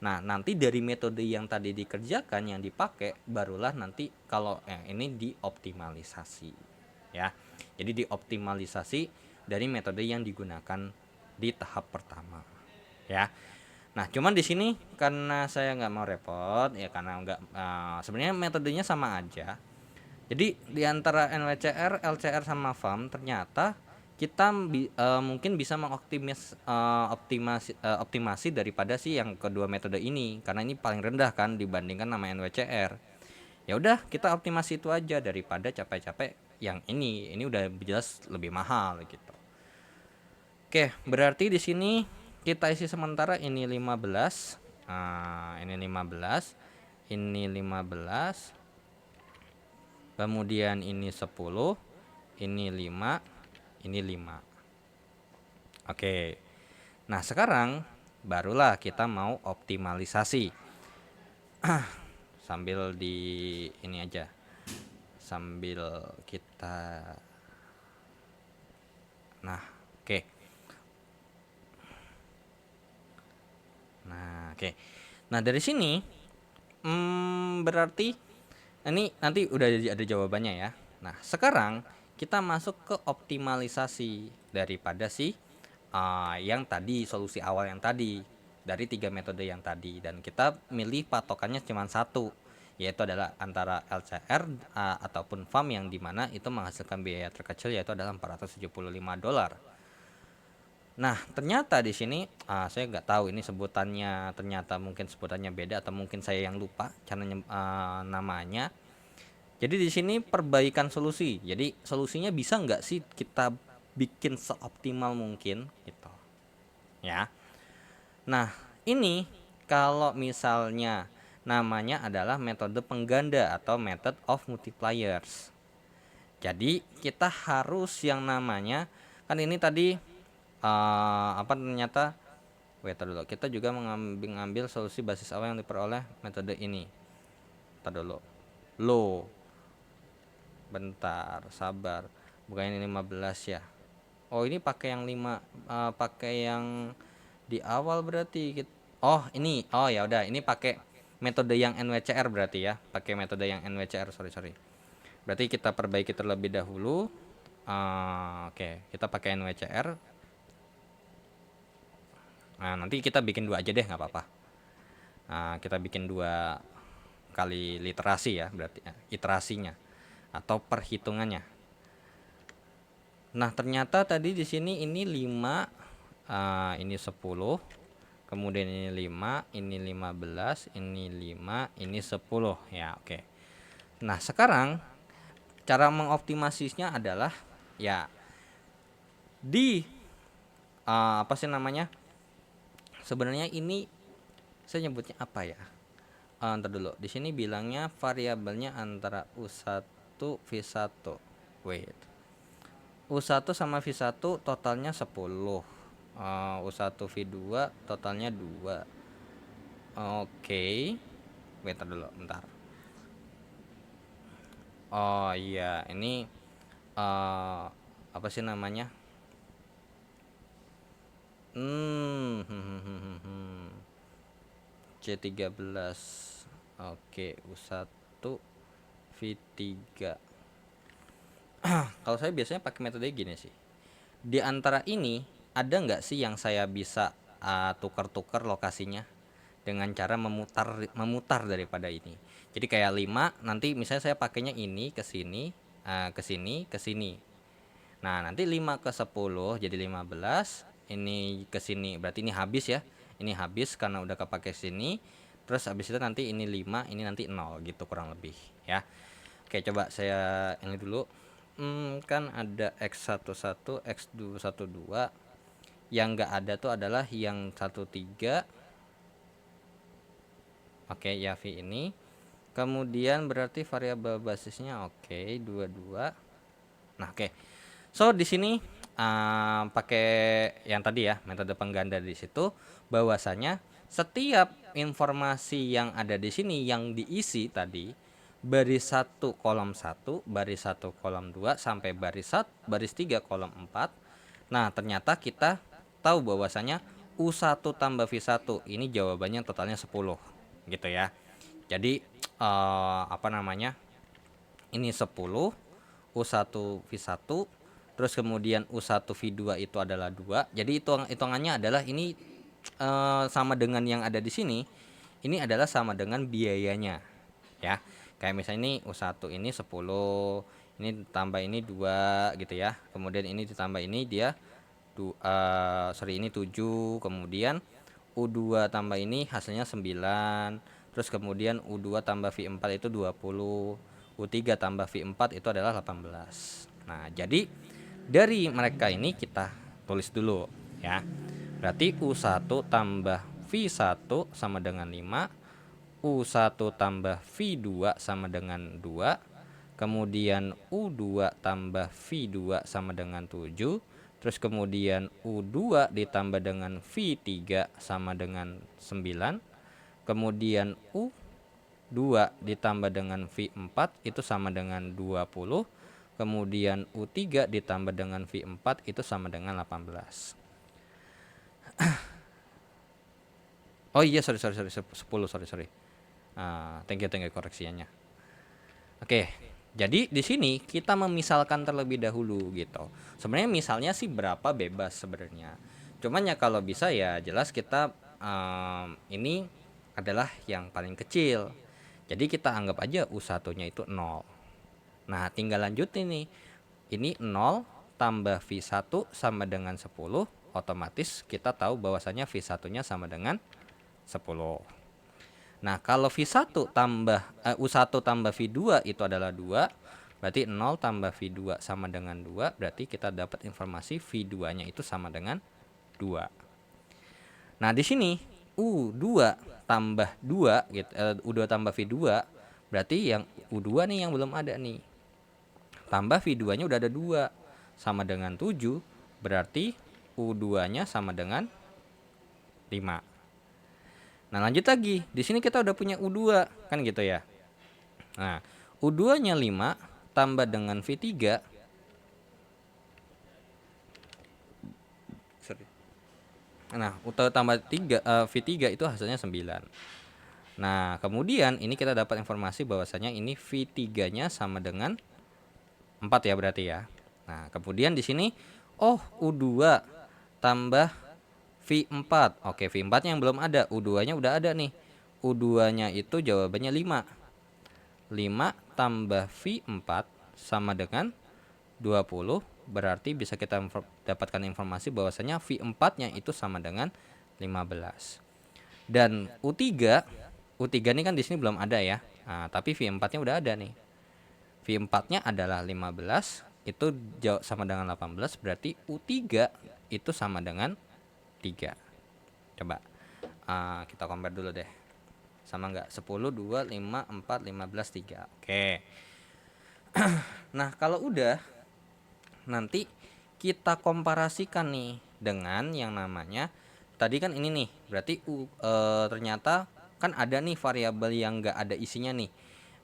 Nah, nanti dari metode yang tadi dikerjakan yang dipakai barulah nanti kalau ini dioptimalisasi ya. Jadi dioptimalisasi dari metode yang digunakan di tahap pertama ya. Nah, cuman di sini karena saya nggak mau repot ya, karena nggak sebenarnya metodenya sama aja. Jadi di antara NWCR, LCR sama FAM ternyata kita mungkin bisa optimasi daripada sih yang kedua metode ini, karena ini paling rendah kan dibandingkan nama NWCR. Ya udah, kita optimasi itu aja daripada capek-capek yang ini udah jelas lebih mahal gitu. Oke, berarti di sini kita isi sementara ini 15. Ini 15. Ini 15. Kemudian ini 10, ini 5, ini 5. Oke. Nah, sekarang barulah kita mau optimalisasi. Sambil di ini aja. Sambil kita. Nah, oke. Nah, oke. Nah, dari sini berarti ini nanti udah ada jawabannya ya. Nah, sekarang kita masuk ke optimalisasi daripada yang tadi, solusi awal yang tadi, dari 3 metode yang tadi, dan kita milih patokannya cuma satu, yaitu adalah antara LCR ataupun FAM, yang dimana itu menghasilkan biaya terkecil yaitu adalah $475. Nah, ternyata di sini saya nggak tahu ini sebutannya, ternyata mungkin sebutannya beda atau mungkin saya yang lupa cara namanya. Jadi di sini perbaikan solusi. Jadi solusinya bisa nggak sih kita bikin seoptimal mungkin gitu, ya. Nah, ini kalau misalnya namanya adalah metode pengganda atau method of multipliers. Jadi kita harus yang namanya, kan ini tadi apa ternyata dulu, kita juga mengambil solusi basis awal yang diperoleh metode ini. Dulu. Bentar, sabar. Bukan ini 15 ya. Oh, ini pakai yang 5, pakai yang di awal berarti. Oh, ini. Oh, ya udah, ini pakai metode yang NWCR berarti ya, pakai metode yang NWCR, sorry. Berarti kita perbaiki terlebih dahulu. Oke, kita pakai NWCR. Nah, nanti kita bikin 2 aja deh, nggak apa-apa. Kita bikin 2 kali literasi ya, berarti iterasinya atau perhitungannya. Nah, ternyata tadi di sini ini 5, ini 10, kemudian ini 5, ini 15, ini 5, ini 10 ya, oke. Nah, sekarang cara mengoptimasinya adalah ya di apa sih namanya? Sebenarnya ini saya nyebutnya apa ya? Ntar dulu. Di sini bilangnya variabelnya antara U1 V1. Wait. U1 sama V1 totalnya 10. U1 V2 totalnya 2. Oke. Wait, ntar dulu, bentar. Oh iya, ini apa sih namanya? C13. Oke, U1 V3. Kalau saya biasanya pakai metode gini sih. Di antara ini ada nggak sih yang saya bisa tukar-tukar lokasinya dengan cara memutar daripada ini. Jadi kayak 5 nanti misalnya saya pakainya ini ke sini, ke sini, ke sini. Nah, nanti 5 ke 10 jadi 15, ini ke sini. Berarti ini habis ya. Ini habis karena udah kepake sini. Terus habis itu nanti ini 5, ini nanti 0 gitu kurang lebih ya. Oke, coba saya ini dulu. Kan ada X11, X12. Yang enggak ada tuh adalah yang 13. Oke, ya V ini. Kemudian berarti variabel basisnya oke, 22. Nah, oke. So di sini pakai yang tadi ya, metode pengganda di situ, bahwasanya setiap informasi yang ada di sini yang diisi tadi baris 1 kolom 1, baris 1 kolom 2 sampai baris 3 kolom 4. Nah, ternyata kita tahu bahwasanya U1 tambah V1 ini jawabannya totalnya 10 gitu ya. Jadi apa namanya? Ini 10, U1 V1, terus kemudian U1 V2 itu adalah 2. Jadi hitungannya adalah ini sama dengan yang ada di sini. Ini adalah sama dengan biayanya ya. Kayak misalnya ini U1 ini 10, ini tambah ini 2 gitu ya. Kemudian ini ditambah ini dia ini 7, kemudian U2 tambah ini hasilnya 9, terus kemudian U2 tambah V4 itu 20, U3 tambah V4 itu adalah 18. Nah, jadi dari mereka ini kita tulis dulu ya. Berarti U1 tambah V1 sama dengan 5, U1 tambah V2 sama dengan 2, kemudian U2 tambah V2 sama dengan 7, terus kemudian U2 ditambah dengan V3 sama dengan 9, kemudian U2 ditambah dengan V4 itu sama dengan 20, kemudian U3 ditambah dengan V4 itu sama dengan 18. Oh iya, sorry 10, sorry. Thank you koreksinya. Oke, jadi di sini kita memisalkan terlebih dahulu gitu. Sebenarnya misalnya sih berapa bebas sebenarnya. Cuman ya kalau bisa ya jelas kita ini adalah yang paling kecil. Jadi kita anggap aja U1-nya itu 0. Nah, tinggal lanjut ini. Ini 0 tambah V1 sama dengan 10. Otomatis kita tahu bahwasanya V1-nya sama dengan 10. Nah, kalau V1 tambah U1 tambah V2 itu adalah 2, berarti 0 tambah V2 sama dengan 2, berarti kita dapat informasi V2-nya itu sama dengan 2. Nah, di sini U2 tambah 2 gitu, U2 tambah V2, berarti yang U2 nih yang belum ada nih. Tambah V2-nya udah ada 2, sama dengan 7, berarti U2-nya sama dengan 5. Nah, lanjut lagi. Di sini kita udah punya U2 kan gitu ya. Nah, U2-nya 5 tambah dengan V3. Nah, U tambah 3 V3 itu hasilnya 9. Nah, kemudian ini kita dapat informasi bahwasanya ini V3-nya sama dengan 4 ya berarti ya. Nah, kemudian di sini U2 tambah V4. Oke, V4-nya yang belum ada, U2-nya udah ada nih. U2-nya itu jawabannya 5. 5 tambah V4 sama dengan 20, berarti bisa kita dapatkan informasi bahwasanya V4-nya itu sama dengan 15. Dan U3 ini kan di sini belum ada ya. Nah, tapi V4-nya udah ada nih. V4-nya adalah 15, itu sama dengan 18, berarti U3 itu sama dengan 3. Coba kita compare dulu deh. Sama nggak? 10, 2, 5, 4, 15, 3. Oke. Nah, kalau udah, nanti kita komparasikan nih dengan yang namanya tadi kan ini nih. Berarti ternyata kan ada nih variabel yang nggak ada isinya nih.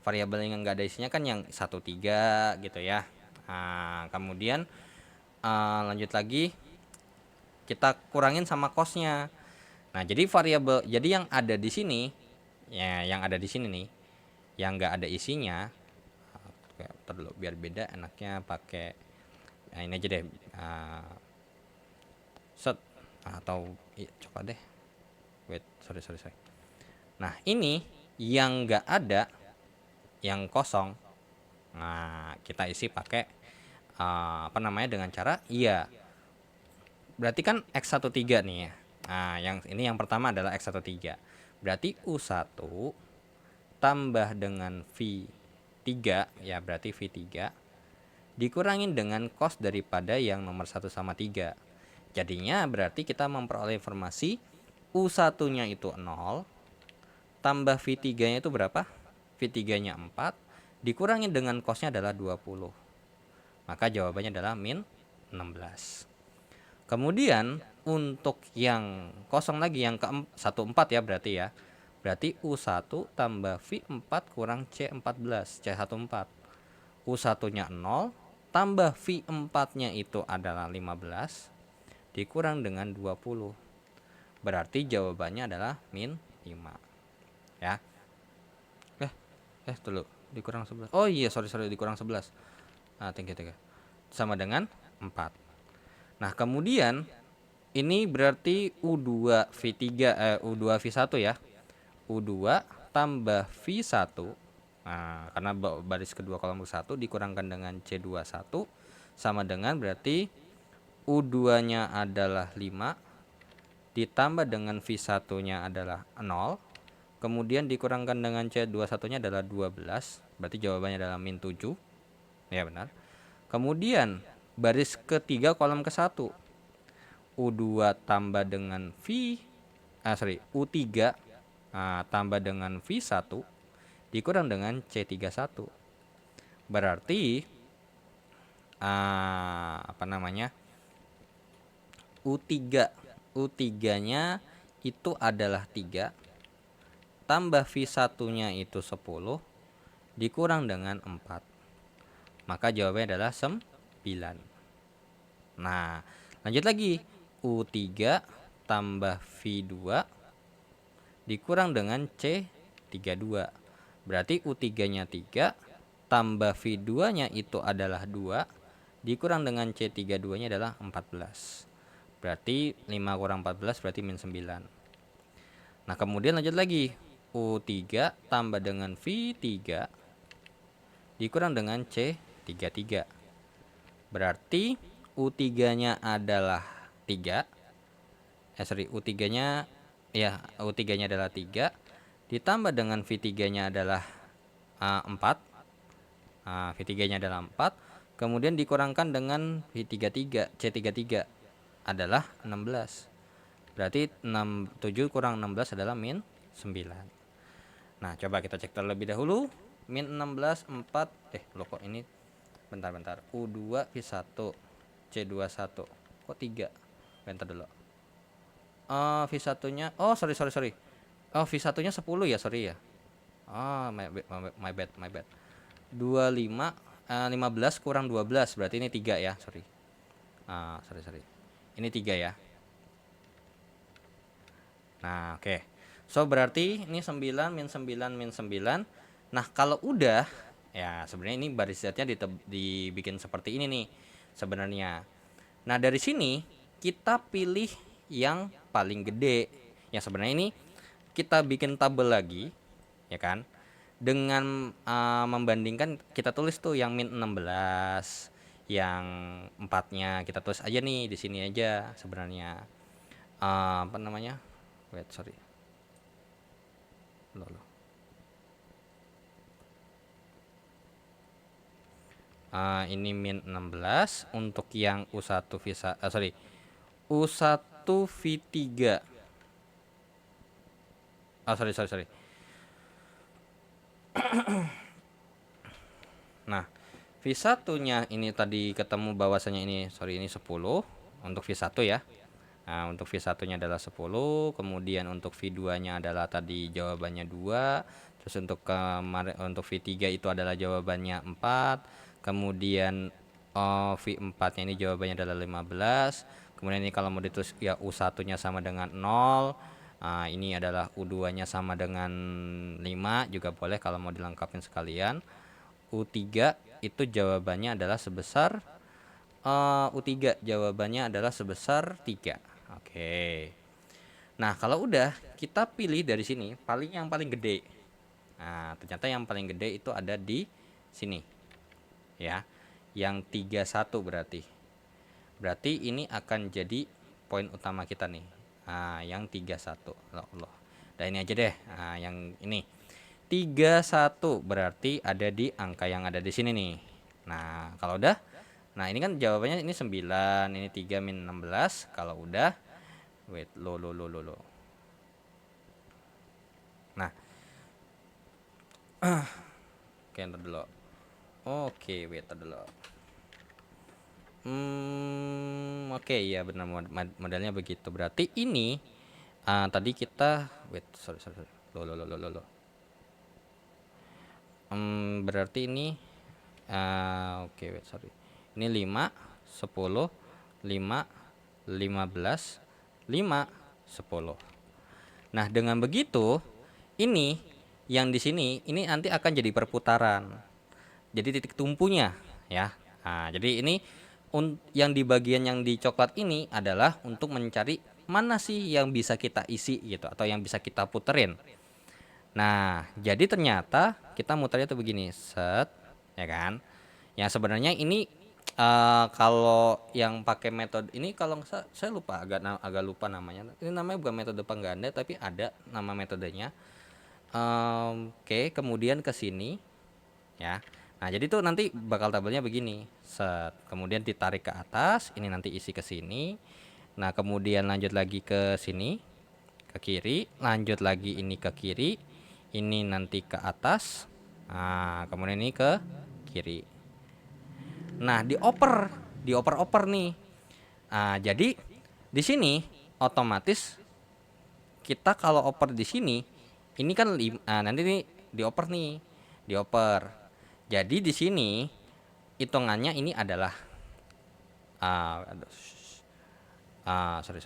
Variabel yang nggak ada isinya kan yang 1, 3 gitu ya. Nah, kemudian lanjut lagi kita kurangin sama cosnya. Nah, jadi yang ada di sini ya, yang ada di sini nih, yang nggak ada isinya. Terlalu biar beda, enaknya pakai ini aja deh. Set atau coba deh. Wait, sorry. Nah, ini yang nggak ada, yang kosong. Nah, kita isi pakai dengan cara berarti kan X13 nih ya. Nah, yang ini yang pertama adalah X13. Berarti U1 tambah dengan V3 ya, berarti V3 dikurangin dengan cos daripada yang nomor 1 sama 3. Jadinya berarti kita memperoleh informasi U1-nya itu 0 tambah V3-nya itu berapa? V3-nya 4 dikurangin dengan cosnya adalah 20. Maka jawabannya adalah min 16. Kemudian untuk yang kosong lagi, yang ke-14 ya berarti ya. Berarti U1 tambah V4 kurang C14, C14. U1-nya 0 tambah V4-nya itu adalah 15 dikurang dengan 20. Berarti jawabannya adalah min 5. Ya. Dulu dikurang 11. Oh iya, sorry dikurang 11. Thank you. Sama dengan 4. Nah, kemudian ini berarti U2 V3 U2 V1 ya. U2 tambah V1. Nah, karena baris kedua kolom ke-1 dikurangkan dengan C21 sama dengan berarti U2-nya adalah 5 ditambah dengan V1-nya adalah 0. Kemudian dikurangkan dengan C21-nya adalah 12. Berarti jawabannya adalah min 7. Ya benar. Kemudian baris ketiga kolom ke-1. U2 tambah dengan U3 tambah dengan V1 dikurang dengan C31. Berarti U3-nya itu adalah 3 tambah V1-nya itu 10 dikurang dengan 4. Maka jawabannya adalah 9. Nah, lanjut lagi. U3 tambah V2 dikurang dengan C32. Berarti U3-nya 3 tambah V2-nya itu adalah 2 dikurang dengan C32-nya adalah 14. Berarti 5 kurang 14 berarti min 9. Nah, kemudian lanjut lagi. U3 tambah dengan V3 dikurang dengan C33. Berarti U3-nya adalah 3. U3-nya adalah 3 ditambah dengan V3-nya adalah 4. V3-nya adalah 4. Kemudian dikurangkan dengan C33 adalah 16. Berarti 7 kurang 16 adalah min 9. Nah, coba kita cek terlebih dahulu. Min 16 4. Kok ini bentar. U2 V1 C21. Kok 3? Bentar dulu. V1-nya sorry. V1-nya 10 ya, sorry ya. My bad. 25 15 kurang 12 berarti ini 3 ya, sorry. Sorry. Ini 3 ya. Nah, oke. So berarti ini 9 min 9 min 9. Nah, kalau udah ya sebenarnya ini baris zatnya dibikin seperti ini nih sebenarnya. Nah, dari sini kita pilih yang paling gede. Yang sebenarnya ini kita bikin tabel lagi, ya kan? Dengan membandingkan kita tulis tuh yang min 16, yang empatnya kita tulis aja nih di sini aja sebenarnya. Apa namanya? Wait, sorry. Loh. Ini min 16 untuk yang U1 U1 V3. Sorry. Nah, V1-nya ini tadi ketemu bahwasanya ini 10 untuk V1 ya. Nah, untuk V1-nya adalah 10, kemudian untuk V2-nya adalah tadi jawabannya 2, terus untuk untuk V3 itu adalah jawabannya 4, kemudian V4-nya ini jawabannya adalah 15. Kemudian ini kalau mau ditulis ya U1-nya sama dengan 0. Ini adalah U2-nya sama dengan 5 juga boleh kalau mau dilengkapin sekalian. U3 itu jawabannya adalah sebesar U3 jawabannya adalah sebesar 3. Oke. Nah, kalau udah kita pilih dari sini yang paling gede. Nah, ternyata yang paling gede itu ada di sini. Ya. Yang 31 berarti. Berarti ini akan jadi poin utama kita nih. Yang 31. Allah. Dan ini aja deh. Yang ini 31 berarti ada di angka yang ada di sini nih. Nah, kalau udah, nah ini kan jawabannya ini 9, ini 3 min 16. Kalau udah, wait, lo. Nah, oke, ntar dulu. Oke, wait, ntar dulu. Oke, iya benar modelnya begitu. Berarti ini tadi kita wait, sorry. Lo. Berarti ini oke, wait, sorry. Ini 5, 10, 5, 15, 5, 10. Nah, dengan begitu ini yang di sini ini nanti akan jadi perputaran. Jadi titik tumpunya ya. Nah, jadi ini yang di bagian yang di coklat ini adalah untuk mencari mana sih yang bisa kita isi gitu atau yang bisa kita puterin. Nah, jadi ternyata kita muternya tuh begini, set, ya kan? Ya sebenarnya ini kalau yang pakai metode ini kalau saya lupa agak lupa namanya. Ini namanya bukan metode pengganda tapi ada nama metodenya. Oke, kemudian ke sini ya. Nah, jadi tuh nanti bakal tabelnya begini. Set, kemudian ditarik ke atas, ini nanti isi ke sini. Nah, kemudian lanjut lagi ke sini, ke kiri, lanjut lagi ini ke kiri, ini nanti ke atas. Nah, kemudian ini ke kiri. Nah, dioper nih. Nah, jadi di sini otomatis kita kalau oper di sini, ini kan nanti nih dioper. Jadi di sini hitungannya ini adalah sorry.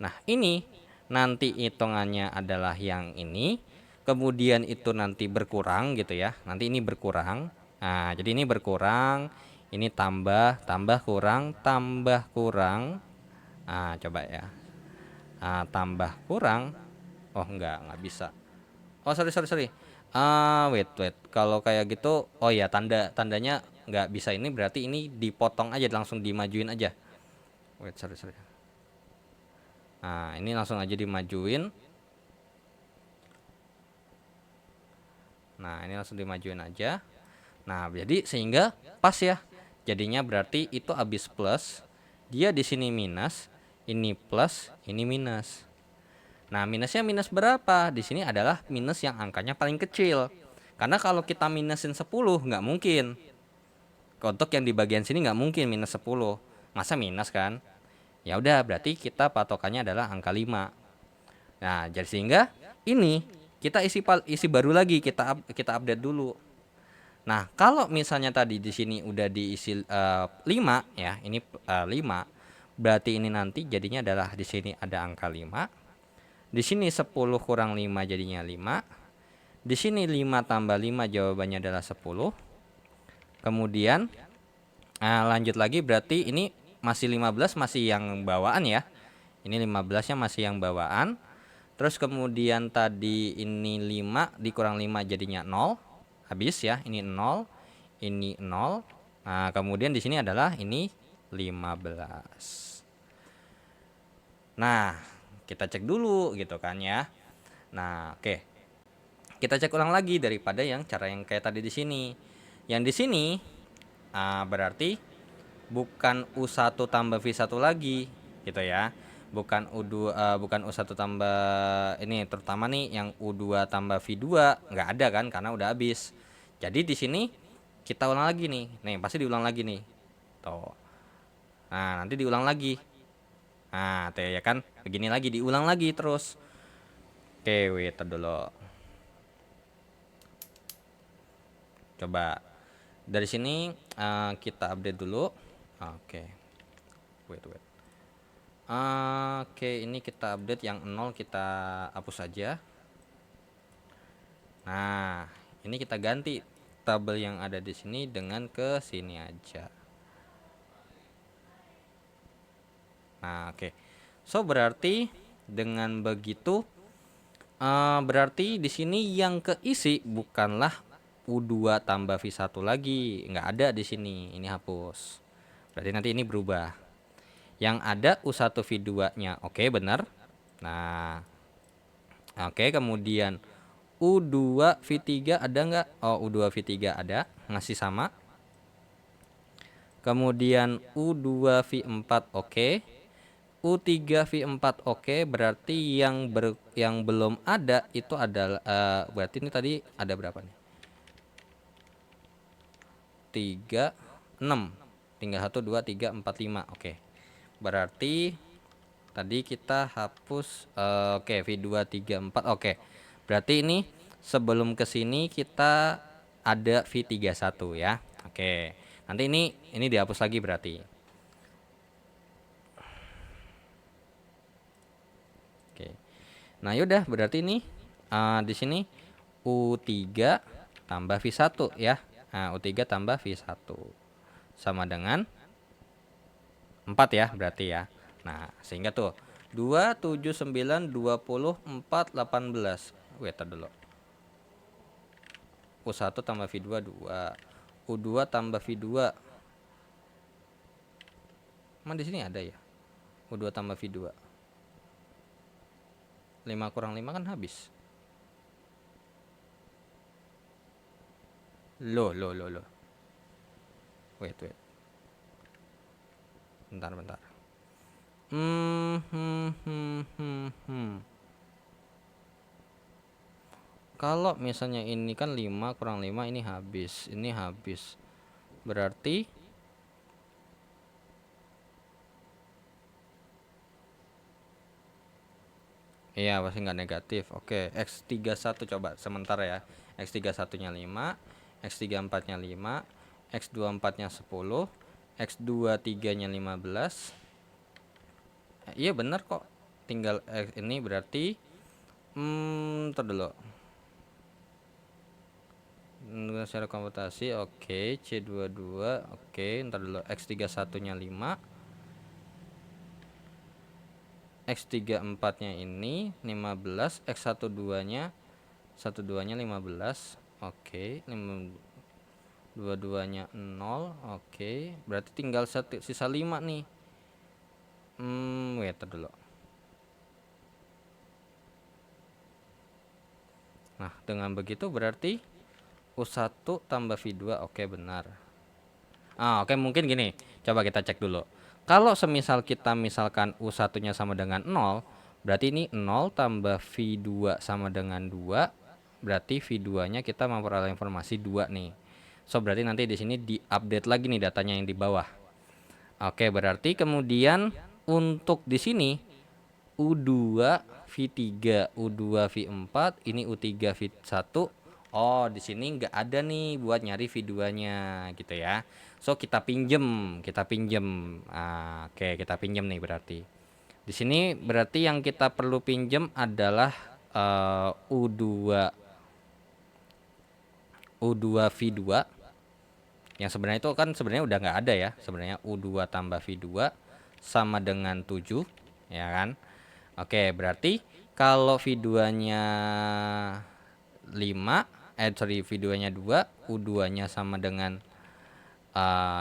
Nah, ini nanti hitungannya adalah yang ini, kemudian itu nanti berkurang gitu ya. Nanti ini berkurang. Nah, jadi ini berkurang, ini tambah kurang. Coba ya. Tambah kurang. Oh, enggak bisa. Oh, sorry. Wait. Kalau kayak gitu, oh ya tandanya nggak bisa, ini berarti ini dipotong aja, langsung dimajuin aja. Wait, sorry. Nah, ini langsung aja dimajuin. Nah, ini langsung dimajuin aja. Nah, jadi sehingga pas ya. Jadinya berarti itu habis plus, dia di sini minus, ini plus, ini minus. Nah, minusnya minus berapa? Di sini adalah minus yang angkanya paling kecil. Karena kalau kita minusin 10 nggak mungkin. Untuk yang di bagian sini nggak mungkin minus 10. Masa minus kan? Ya udah, berarti kita patokannya adalah angka 5. Nah, jadi sehingga ini kita isi baru lagi, kita update dulu. Nah, kalau misalnya tadi di sini udah diisi 5 ya, ini 5. Berarti ini nanti jadinya adalah di sini ada angka 5. Di sini 10 kurang 5 jadinya 5. Di sini 5 tambah 5 jawabannya adalah 10. Kemudian lanjut lagi, berarti ini masih 15, masih yang bawaan ya. Ini 15-nya masih yang bawaan. Terus kemudian tadi ini 5 dikurang 5 jadinya 0. Habis ya, ini 0, ini 0. Nah, kemudian di sini adalah ini 15. Nah, kita cek dulu gitu kan ya. Nah, oke. Kita cek ulang lagi daripada yang cara yang kayak tadi di sini. Yang di sini berarti bukan U1 tambah V1 lagi gitu ya. Bukan bukan U1 tambah ini, terutama nih yang U2 tambah V2 nggak ada kan karena udah habis. Jadi di sini kita ulang lagi nih. Nih, pasti diulang lagi nih. Tuh. Nah, nanti diulang lagi. Nah, tuh ya kan. Begini lagi diulang lagi terus. Oke, wait dulu. Coba dari sini kita update dulu. Oke. Wait. Oke, ini kita update yang 0 kita hapus saja. Nah, ini kita ganti tabel yang ada di sini dengan ke sini aja. Nah, oke. So berarti dengan begitu berarti di sini yang keisi bukanlah U2 tambah V1 lagi, nggak ada di sini. Ini hapus. Berarti nanti ini berubah. Yang ada U1 V2-nya. Oke, benar. Nah, oke, kemudian U2 V3 ada nggak? Oh, U2 V3 ada, masih sama. Kemudian U2 V4 oke. U3 V4 oke, berarti yang belum ada itu adalah berarti ini tadi ada berapa nih? 3 6. Tinggal 1 2 3 4 5. Oke. Berarti tadi kita hapus oke, V2 3 4. Oke. Berarti ini sebelum ke sini kita ada V31 ya. Oke. Nanti ini dihapus lagi berarti. Oke. Nah, yaudah berarti ini di sini U3 tambah V1 ya. Nah, U3 tambah V1 sama dengan 4 ya berarti ya. Nah, sehingga tuh 2 7 9 20 4 18. Wait dulu. U1 tambah V2 2. U2 tambah V2. Emang di sini ada ya? U2 tambah V2. 5 kurang 5 kan habis. Loh. Wait. Bentar. Kalau misalnya ini kan 5 kurang 5 ini habis. Ini habis. Berarti iya, pasti nggak negatif. Oke, X31 coba sementara ya. X31-nya 5, X34-nya 5, X24-nya 10, X23-nya 15. Iya bener kok. Tinggal X ini berarti ntar dulu. Secara komputasi oke, C22 oke, ntar dulu X31-nya 5. X34-nya ini 15, X12-nya 15. Oke, 22-nya 0. Oke, berarti tinggal sisa 5 nih. Wait dulu. Nah, dengan begitu berarti U1 tambah V2 oke benar. Oke, mungkin gini. Coba kita cek dulu. Kalau semisal kita misalkan U1-nya sama dengan 0, berarti ini 0 tambah V2 sama dengan 2. Berarti V2-nya kita memperoleh informasi 2 nih. So berarti nanti di sini diupdate lagi nih datanya yang di bawah. Oke, berarti kemudian untuk di sini U2 V3, U2 V4, ini U3 V1. Oh, di sini nggak ada nih buat nyari V2-nya gitu ya. So kita pinjem. Oke, kita pinjem nih berarti. Di sini berarti yang kita perlu pinjam adalah U2 V2 yang sebenarnya itu kan sebenarnya udah nggak ada ya. Sebenarnya U2 tambah V2 sama dengan 7, ya kan? Oke, berarti kalau V2-nya 5, V2-nya 2, U2-nya sama dengan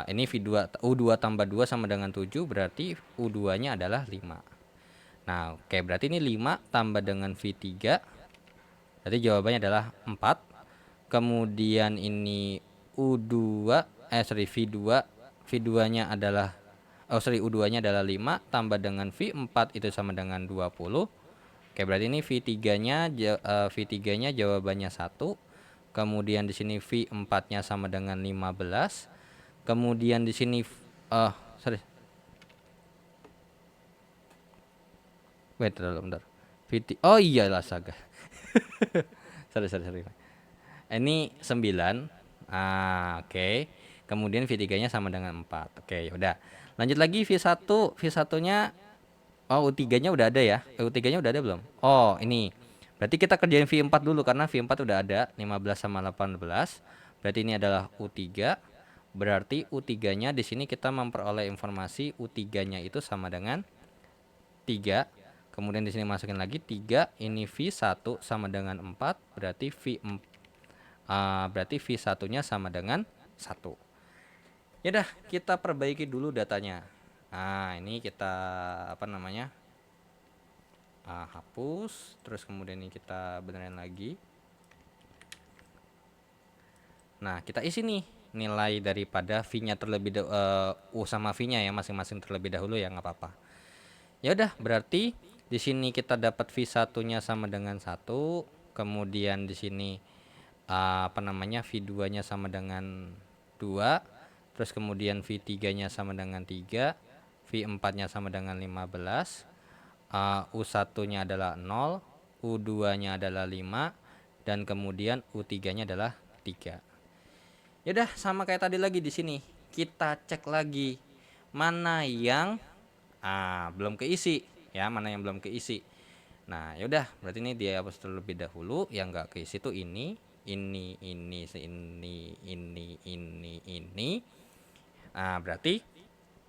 ini U2 tambah 2 sama dengan 7, berarti U2-nya adalah 5. Nah, oke, berarti ini 5 tambah dengan V3, berarti jawabannya adalah 4. Kemudian ini U2, V2, V2-nya adalah, U2-nya adalah 5 tambah dengan V4 itu sama dengan 20. Oke, berarti ini V3-nya jawabannya 1. Kemudian di sini V4-nya sama dengan 15. Kemudian di sini sorry. Wait, bentar. Oh iyalah saga. sorry. Ini 9. Oke. Kemudian V3-nya sama dengan 4. Oke, yaudah. Lanjut lagi V1. V1-nya U3-nya udah ada ya? U3-nya udah ada belum? Oh, ini. Berarti kita kerjain V4 dulu karena V4 udah ada 15 sama 18. Berarti ini adalah U3. Berarti U3-nya di sini kita memperoleh informasi U3-nya itu sama dengan 3. Kemudian di sini masukin lagi 3, ini V1 sama dengan 4, berarti V1-nya sama dengan 1. Ya dah, kita perbaiki dulu datanya. Nah, ini kita hapus, terus kemudian ini kita benerin lagi. Nah, kita isi nih nilai daripada V-nya terlebih U sama V-nya ya masing-masing terlebih dahulu ya, nggak apa-apa. Ya udah, berarti di sini kita dapat V1-nya sama dengan 1, kemudian di sini V2-nya sama dengan 2, terus kemudian V3-nya sama dengan 3, V4-nya sama dengan 15, U1-nya adalah 0, U2-nya adalah 5, dan kemudian U3-nya adalah 3. Yaudah, sama kayak tadi lagi di sini. Kita cek lagi mana yang belum keisi ya, mana yang belum keisi. Nah, yaudah, berarti ini dihapus terlebih dahulu. Yang nggak keisi tuh ini. Nah, berarti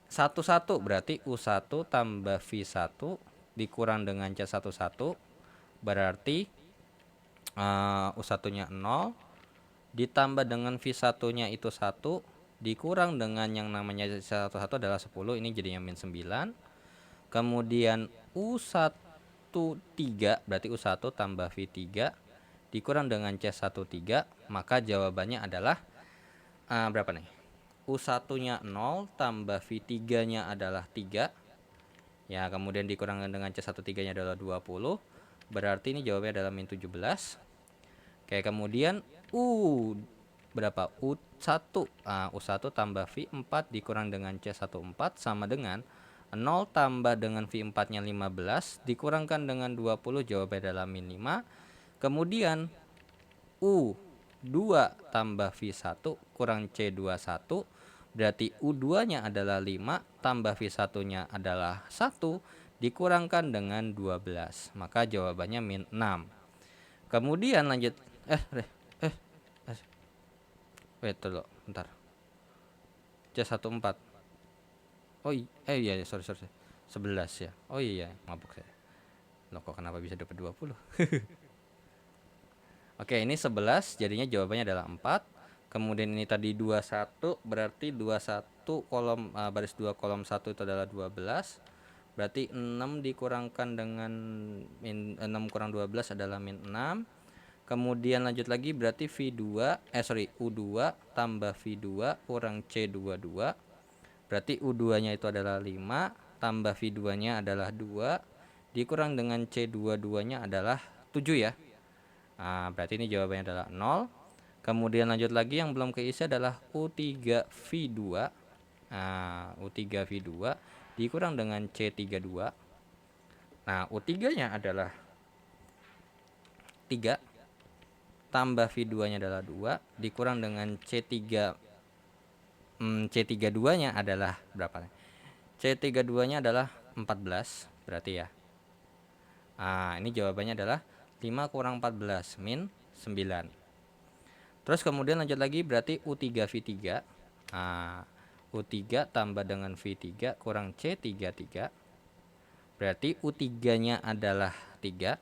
satu berarti U1 tambah V1 dikurang dengan C11, berarti U1-nya 0 ditambah dengan V1-nya itu 1 dikurang dengan yang namanya C11 adalah 10, ini jadinya min 9. Kemudian U13 berarti U1 tambah V3 dikurang dengan C13, maka jawabannya adalah berapa nih? U1-nya 0 tambah V3-nya adalah 3. Ya, kemudian dikurangkan dengan C13-nya adalah 20. Berarti ini jawabannya adalah min 17. Oke, kemudian berapa? U1 U1 tambah V4 dikurang dengan C14 sama dengan 0 tambah dengan V4-nya 15 dikurangkan dengan 20, jawabannya adalah min 5. Kemudian U2 tambah V1 kurang C21, berarti U2-nya adalah 5 tambah V1-nya adalah 1 dikurangkan dengan 12, maka jawabannya min 6. Kemudian lanjut wait dulu bentar. C14. Oh iya sorry 11 ya. Oh iya, mabuk saya. Loh, kok kenapa bisa dapat 20? Oke, ini 11, jadinya jawabannya adalah 4. Kemudian ini tadi 21, berarti 21 kolom baris 2 kolom 1 itu adalah 12. Berarti 6 dikurangkan dengan 6 kurang 12 adalah min 6. Kemudian lanjut lagi, berarti U2 tambah V2 kurang C22. Berarti U2-nya itu adalah 5 tambah V2-nya adalah 2 dikurang dengan C22-nya adalah 7 ya. Berarti ini jawabannya adalah 0. Kemudian lanjut lagi, yang belum keisi adalah U3V2. U3V2 dikurang dengan C32. Nah, U3-nya adalah 3 tambah V2-nya adalah 2 dikurang dengan C32-nya adalah berapa? C32-nya adalah 14. berarti ya. Ini jawabannya adalah 5 kurang 14 min 9. Terus kemudian lanjut lagi, berarti U3 V3. U3 tambah dengan V3 kurang C33. Berarti U3-nya adalah 3,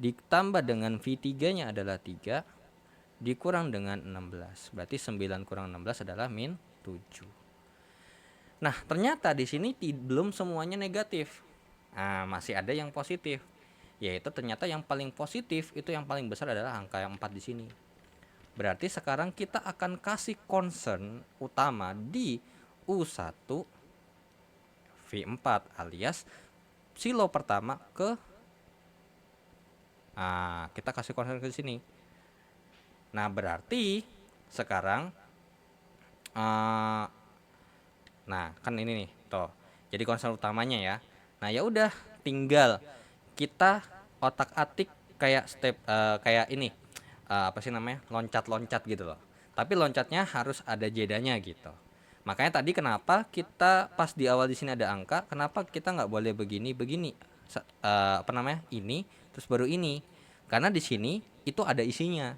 ditambah dengan V3-nya adalah 3, dikurang dengan 16. Berarti 9 kurang 16 adalah min 7. Nah, ternyata di sini belum semuanya negatif. Masih ada yang positif. Yaitu ternyata yang paling positif itu yang paling besar adalah angka yang 4 di sini. Berarti sekarang kita akan kasih concern utama di U1 V4 alias silo pertama ke kita kasih concern ke sini. Nah, berarti sekarang nah, kan ini nih, toh. Jadi concern utamanya ya. Nah, ya udah tinggal kita otak-atik kayak step kayak ini. Apa sih namanya? Loncat-loncat gitu loh. Tapi loncatnya harus ada jedanya gitu. Makanya tadi kenapa kita pas di awal di sini ada angka, kenapa kita nggak boleh begini apa namanya? Ini terus baru ini. Karena di sini itu ada isinya.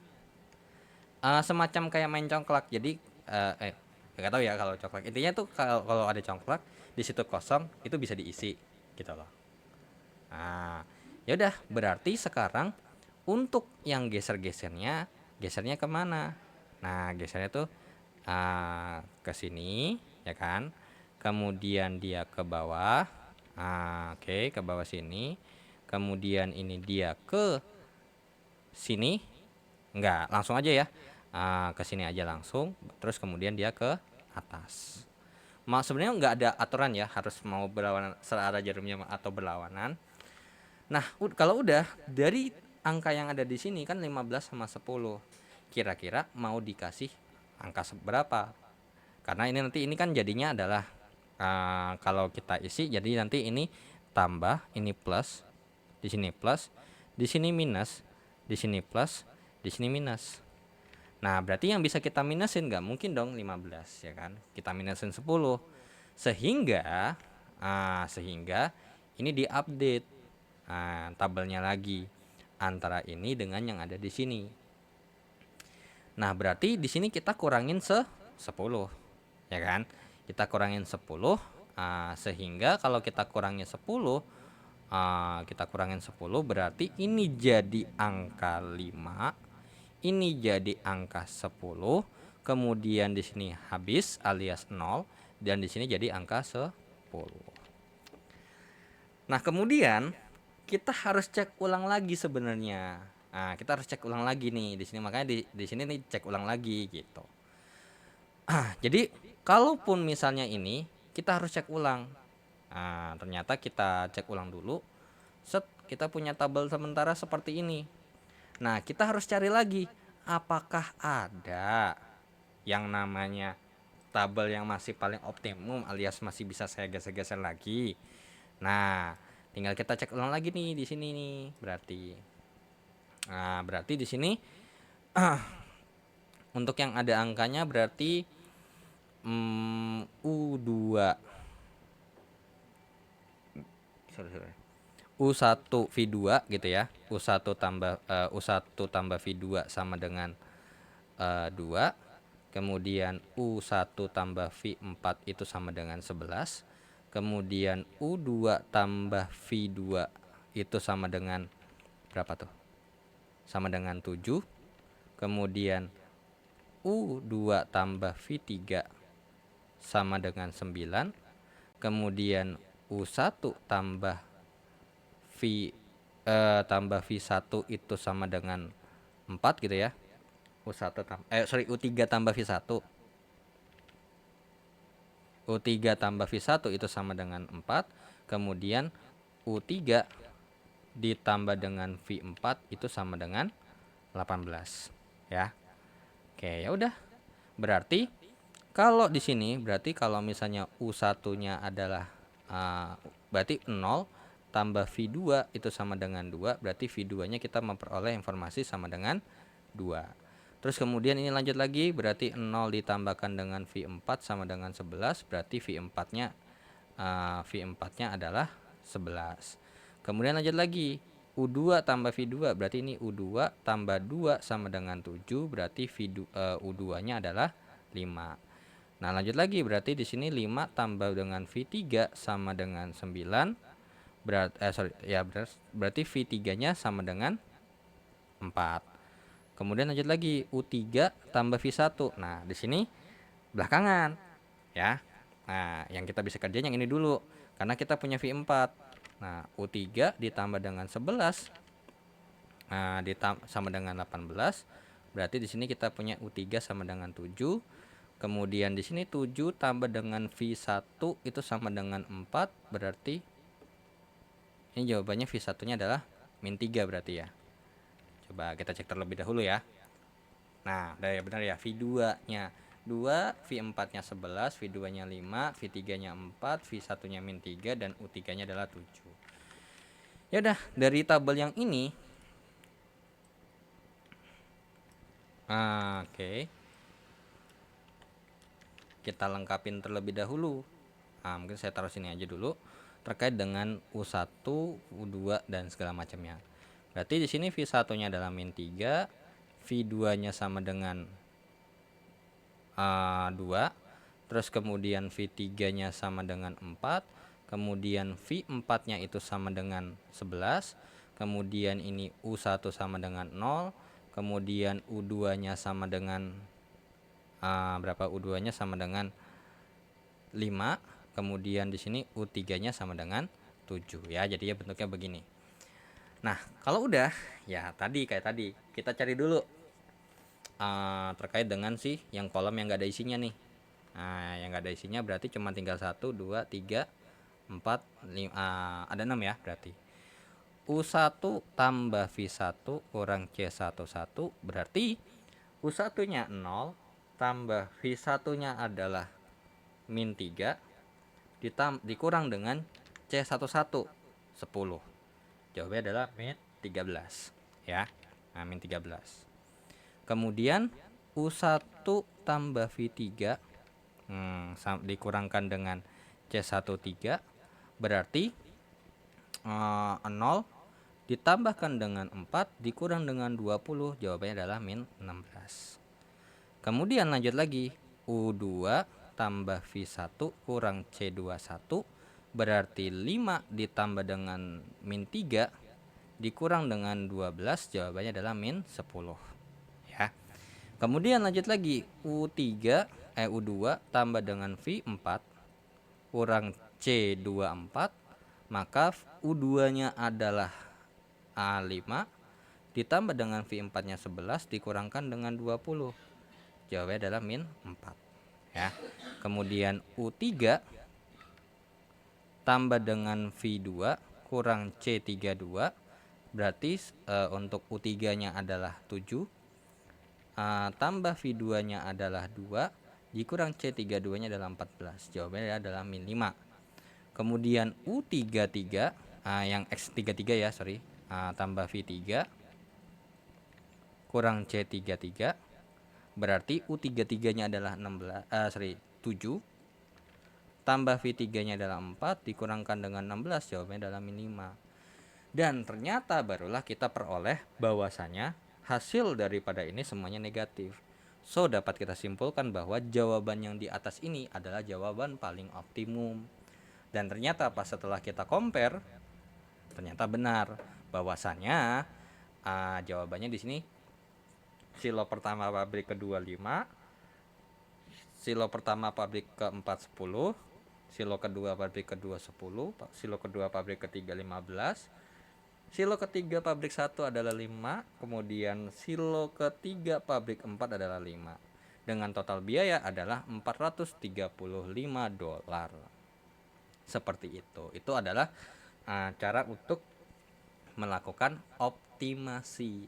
Semacam kayak main congklak. Jadi nggak tahu ya kalau congklak. Intinya tuh kalau ada congklak di situ kosong itu bisa diisi gitu loh. Ya udah, berarti sekarang untuk yang gesernya kemana? Nah, gesernya tuh ke sini, ya kan? Kemudian dia ke bawah. Oke, ke bawah sini. Kemudian ini dia ke sini. Enggak, langsung aja ya. Ke sini aja langsung. Terus kemudian dia ke atas. Sebenarnya nggak ada aturan ya, harus mau berlawanan searah jarumnya atau berlawanan. Nah, kalau udah dari angka yang ada di sini kan 15 sama 10. Kira-kira mau dikasih angka seberapa? Karena ini kan jadinya adalah kalau kita isi jadi nanti ini tambah, ini plus, di sini plus, di sini minus, di sini plus, di sini minus. Nah, berarti yang bisa kita minusin nggak mungkin dong 15 ya kan? Kita minusin 10. Sehingga ini diupdate tabelnya lagi antara ini dengan yang ada di sini. Nah, berarti di sini kita kurangin 10, ya kan? Kita kurangin 10, sehingga kalau kita kurangin 10, berarti ini jadi angka 5, ini jadi angka 10, kemudian di sini habis alias 0, dan di sini jadi angka 10. Nah, kemudian kita harus cek ulang lagi sebenarnya. Kita harus cek ulang lagi nih di sini, makanya di sini nih cek ulang lagi gitu. Jadi kalaupun misalnya ini kita harus cek ulang. Ternyata kita cek ulang dulu. Kita punya tabel sementara seperti ini. Nah, kita harus cari lagi apakah ada yang namanya tabel yang masih paling optimum alias masih bisa saya geser-geser lagi. Nah, tinggal kita cek ulang lagi nih di sini nih. Berarti di sini untuk yang ada angkanya berarti U2 U1 V2 gitu ya. U1 tambah V2 sama dengan 2. Kemudian U1 tambah V4 itu sama dengan 11. Kemudian U2 tambah V2 itu sama dengan berapa tuh? Sama dengan 7. Kemudian U2 tambah V3 sama dengan 9. Kemudian U1 tambah V1 itu sama dengan 4 gitu ya. U3 tambah V1. U3 tambah V1 itu sama dengan 4. Kemudian U3 ditambah dengan V4 itu sama dengan 18 ya. Oke, ya udah. Berarti kalau di sini berarti kalau misalnya U1-nya adalah berarti 0 tambah V2 itu sama dengan 2, berarti V2-nya kita memperoleh informasi sama dengan 2. Terus kemudian ini lanjut lagi, berarti 0 ditambahkan dengan V4 sama dengan 11, berarti V4-nya adalah 11. Kemudian lanjut lagi, U2 tambah V2 berarti ini U2 tambah 2 sama dengan 7, berarti U2-nya adalah 5. Nah, lanjut lagi, berarti di sini 5 tambah dengan V3 sama dengan 9. Berarti V3-nya sama dengan 4. Kemudian lanjut lagi, U3 tambah V1. Nah, di sini belakangan ya. Nah, yang kita bisa kerjain yang ini dulu karena kita punya V4. Nah, U3 ditambah dengan 11 sama dengan 18. Berarti di sini kita punya U3 sama dengan 7. Kemudian di sini 7 tambah dengan V1 itu sama dengan 4. Berarti ini jawabannya V1-nya adalah min 3 berarti ya. Coba kita cek terlebih dahulu ya. Nah, udah ya, benar ya, V2-nya 2, V4-nya 11, V2-nya 5, V3-nya 4, V1-nya min 3, dan U3-nya adalah 7. Ya udah, dari tabel yang ini oke. Kita lengkapin terlebih dahulu. Mungkin saya taruh sini aja dulu terkait dengan U1, U2 dan segala macamnya. Berarti di sini V1-nya adalah min 3, V2-nya sama dengan 2, terus kemudian V3-nya sama dengan 4, kemudian V4-nya itu sama dengan 11, kemudian ini U1 sama dengan 0, kemudian U2-nya sama dengan berapa? U2-nya sama dengan 5, kemudian di sini U3-nya sama dengan 7 ya. Jadi ya bentuknya begini. Nah, kalau udah ya kayak tadi kita cari dulu terkait dengan yang kolom yang gak ada isinya nih. Nah, yang gak ada isinya berarti cuma tinggal 1, 2, 3, 4, 5, ada 6 ya berarti. U1 tambah V1 kurang C11 berarti U1-nya 0 tambah V1-nya adalah min 3 dikurang dengan C11 10. Jawabannya adalah min 13 ya. Nah, min 13. Kemudian U1 tambah V3 dikurangkan dengan C13 berarti 0 ditambahkan dengan 4 dikurang dengan 20, jawabannya adalah min 16. Kemudian lanjut lagi, U2 tambah V1 kurang C21 berarti 5 ditambah dengan min 3 dikurang dengan 12, jawabannya adalah min 10 ya. Kemudian lanjut lagi, U2 tambah dengan V4 kurang C24, maka U2-nya adalah A5 ditambah dengan V4-nya 11 dikurangkan dengan 20. Jawabannya adalah min 4 ya. Kemudian U3 tambah dengan V2 kurang C32 berarti untuk U3-nya adalah 7 tambah V2-nya adalah 2 dikurang C32-nya adalah 14. Jawabannya adalah min 5. Kemudian U33 yang X33 ya, tambah V3 kurang C33 berarti U33-nya adalah 7 tambah V3-nya adalah 4 dikurangkan dengan 16, jawabannya adalah min 5. Dan ternyata barulah kita peroleh bahwasanya hasil daripada ini semuanya negatif. So, dapat kita simpulkan bahwa jawaban yang di atas ini adalah jawaban paling optimum. Dan ternyata pas setelah kita compare, ternyata benar bahwasanya jawabannya di sini silo pertama pabrik kedua 5, silo pertama pabrik keempat 10, silo kedua pabrik kedua 10, silo kedua pabrik ketiga 15, silo ketiga pabrik 1 adalah 5, kemudian silo ketiga pabrik 4 adalah 5. Dengan total biaya adalah $435. Seperti itu. Itu adalah cara untuk melakukan optimasi.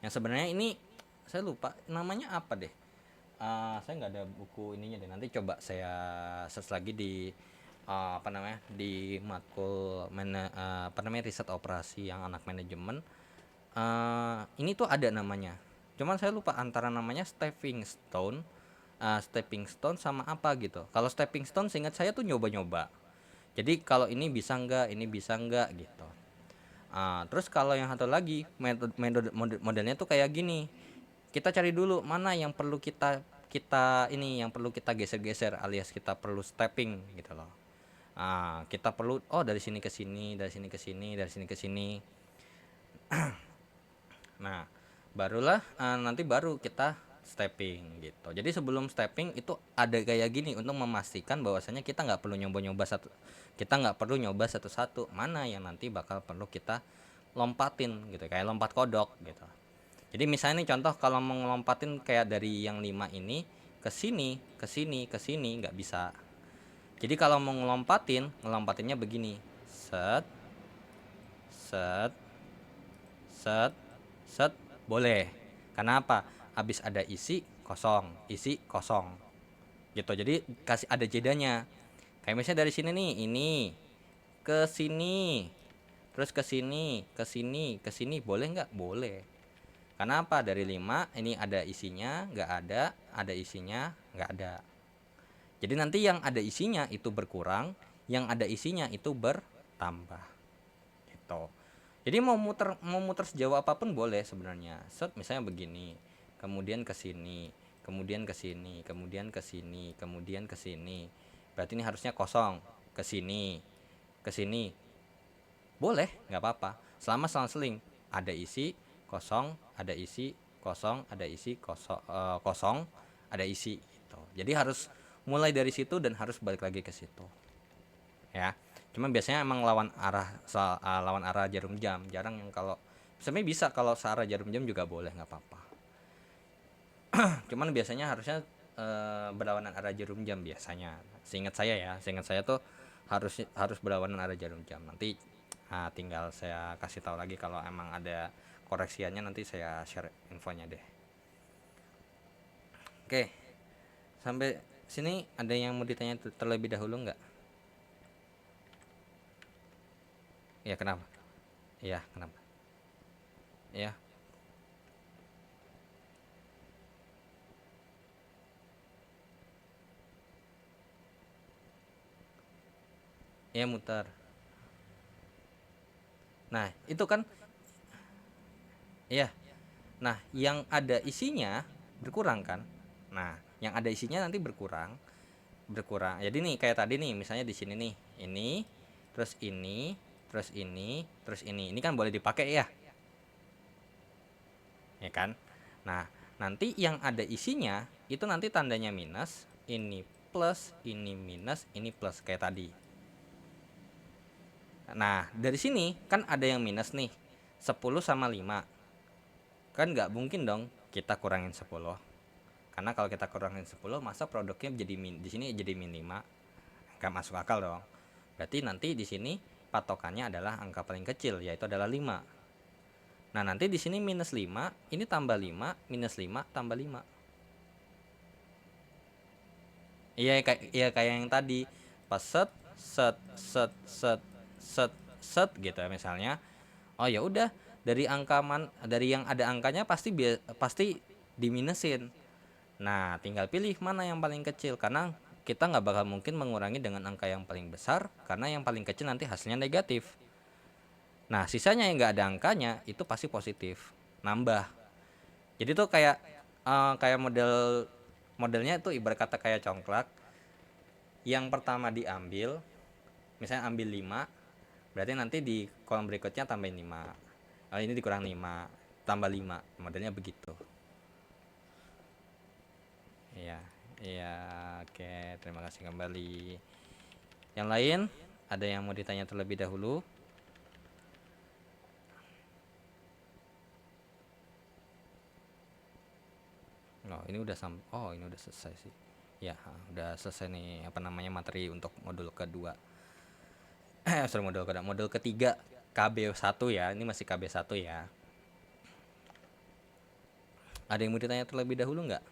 Yang sebenarnya ini saya lupa namanya apa deh. Saya nggak ada buku ininya deh. Nanti coba saya search lagi di di matkul riset operasi yang anak manajemen. Ini tuh ada namanya. Cuman saya lupa antara namanya stepping stone sama apa gitu. Kalau stepping stone seingat saya tuh nyoba-nyoba. Jadi kalau ini bisa enggak, ini bisa enggak gitu. Terus kalau yang satu lagi modelnya tuh kayak gini. Kita cari dulu mana yang perlu kita kita ini yang perlu kita geser-geser alias kita perlu stepping gitu loh. Kita perlu dari sini ke sini, dari sini ke sini, dari sini ke sini. Nah, barulah nanti baru kita stepping gitu. Jadi sebelum stepping itu ada kayak gini untuk memastikan bahwasanya kita nggak perlu nyoba satu-satu mana yang nanti bakal perlu kita lompatin gitu, kayak lompat kodok gitu. Jadi misalnya nih contoh kalau mau ngelompatin kayak dari yang 5 ini ke sini, ke sini, ke sini nggak bisa. Jadi kalau mau ngelompatinnya begini. Set, set, set, set, boleh. Karena apa? Habis ada isi kosong gitu. Jadi kasih ada jedanya. Kayak misalnya dari sini nih, ini ke sini, terus ke sini, ke sini, ke sini, boleh nggak? Boleh. Karena apa? Dari 5 ini ada isinya, nggak ada isinya, nggak ada. Jadi nanti yang ada isinya itu berkurang, yang ada isinya itu bertambah. Gitu. Jadi mau muter sejauh apapun boleh sebenarnya. Set misalnya begini, kemudian ke sini, kemudian ke sini, kemudian ke sini, kemudian ke sini. Berarti ini harusnya kosong. Ke sini. Boleh, nggak apa-apa. Selama selang-seling ada isi, kosong, ada isi, kosong, ada isi, kosong, ada isi gitu. Jadi harus mulai dari situ dan harus balik lagi ke situ. Ya. Cuma biasanya emang lawan arah jarum jam, jarang yang kalau sebenarnya bisa kalau searah jarum jam juga boleh, nggak apa-apa. Cuman biasanya harusnya berlawanan arah jarum jam biasanya. Seingat saya tuh harus berlawanan arah jarum jam. Nanti tinggal saya kasih tahu lagi kalau emang ada koreksiannya, nanti saya share infonya deh. Oke, sampai sini ada yang mau ditanya terlebih dahulu nggak? Ya kenapa? Ya kenapa? Ya, ya muter. Nah itu kan, ya. Nah yang ada isinya berkurang kan? Nah yang ada isinya nanti berkurang. Jadi nih kayak tadi nih, misalnya di sini nih, ini, terus ini, terus ini, terus ini kan boleh dipakai ya kan? Nah nanti yang ada isinya itu nanti tandanya minus, ini plus, ini minus, ini plus kayak tadi. Nah dari sini kan ada yang minus nih, 10 sama 5 kan nggak mungkin dong kita kurangin 10. Karena kalau kita kurangin 10 masa produknya jadi di sini jadi min 5. Nggak masuk akal dong. Berarti nanti di sini patokannya adalah angka paling kecil, yaitu adalah 5. Nah, nanti di sini minus 5, ini tambah 5, minus 5 tambah 5. Iya kayak yang tadi. Pas set set set set set set gitu ya misalnya. Oh ya udah, dari yang ada angkanya pasti diminusin. Nah, tinggal pilih mana yang paling kecil karena kita nggak bakal mungkin mengurangi dengan angka yang paling besar karena yang paling kecil nanti hasilnya negatif. Nah, sisanya yang nggak ada angkanya itu pasti positif, nambah. Jadi tuh kayak modelnya itu ibarat kata kayak congklak. Yang pertama diambil, misalnya ambil 5, berarti nanti di kolom berikutnya tambahin 5. Ini dikurang 5, tambah 5. Modelnya begitu. Iya, iya, oke, terima kasih kembali. Yang lain, ada yang mau ditanya terlebih dahulu? ini udah selesai sih. Ya, udah selesai nih apa namanya materi untuk modul kedua. Sorry, modul ketiga KB1 ya. Ini masih KB1 ya. Ada yang mau ditanya terlebih dahulu nggak?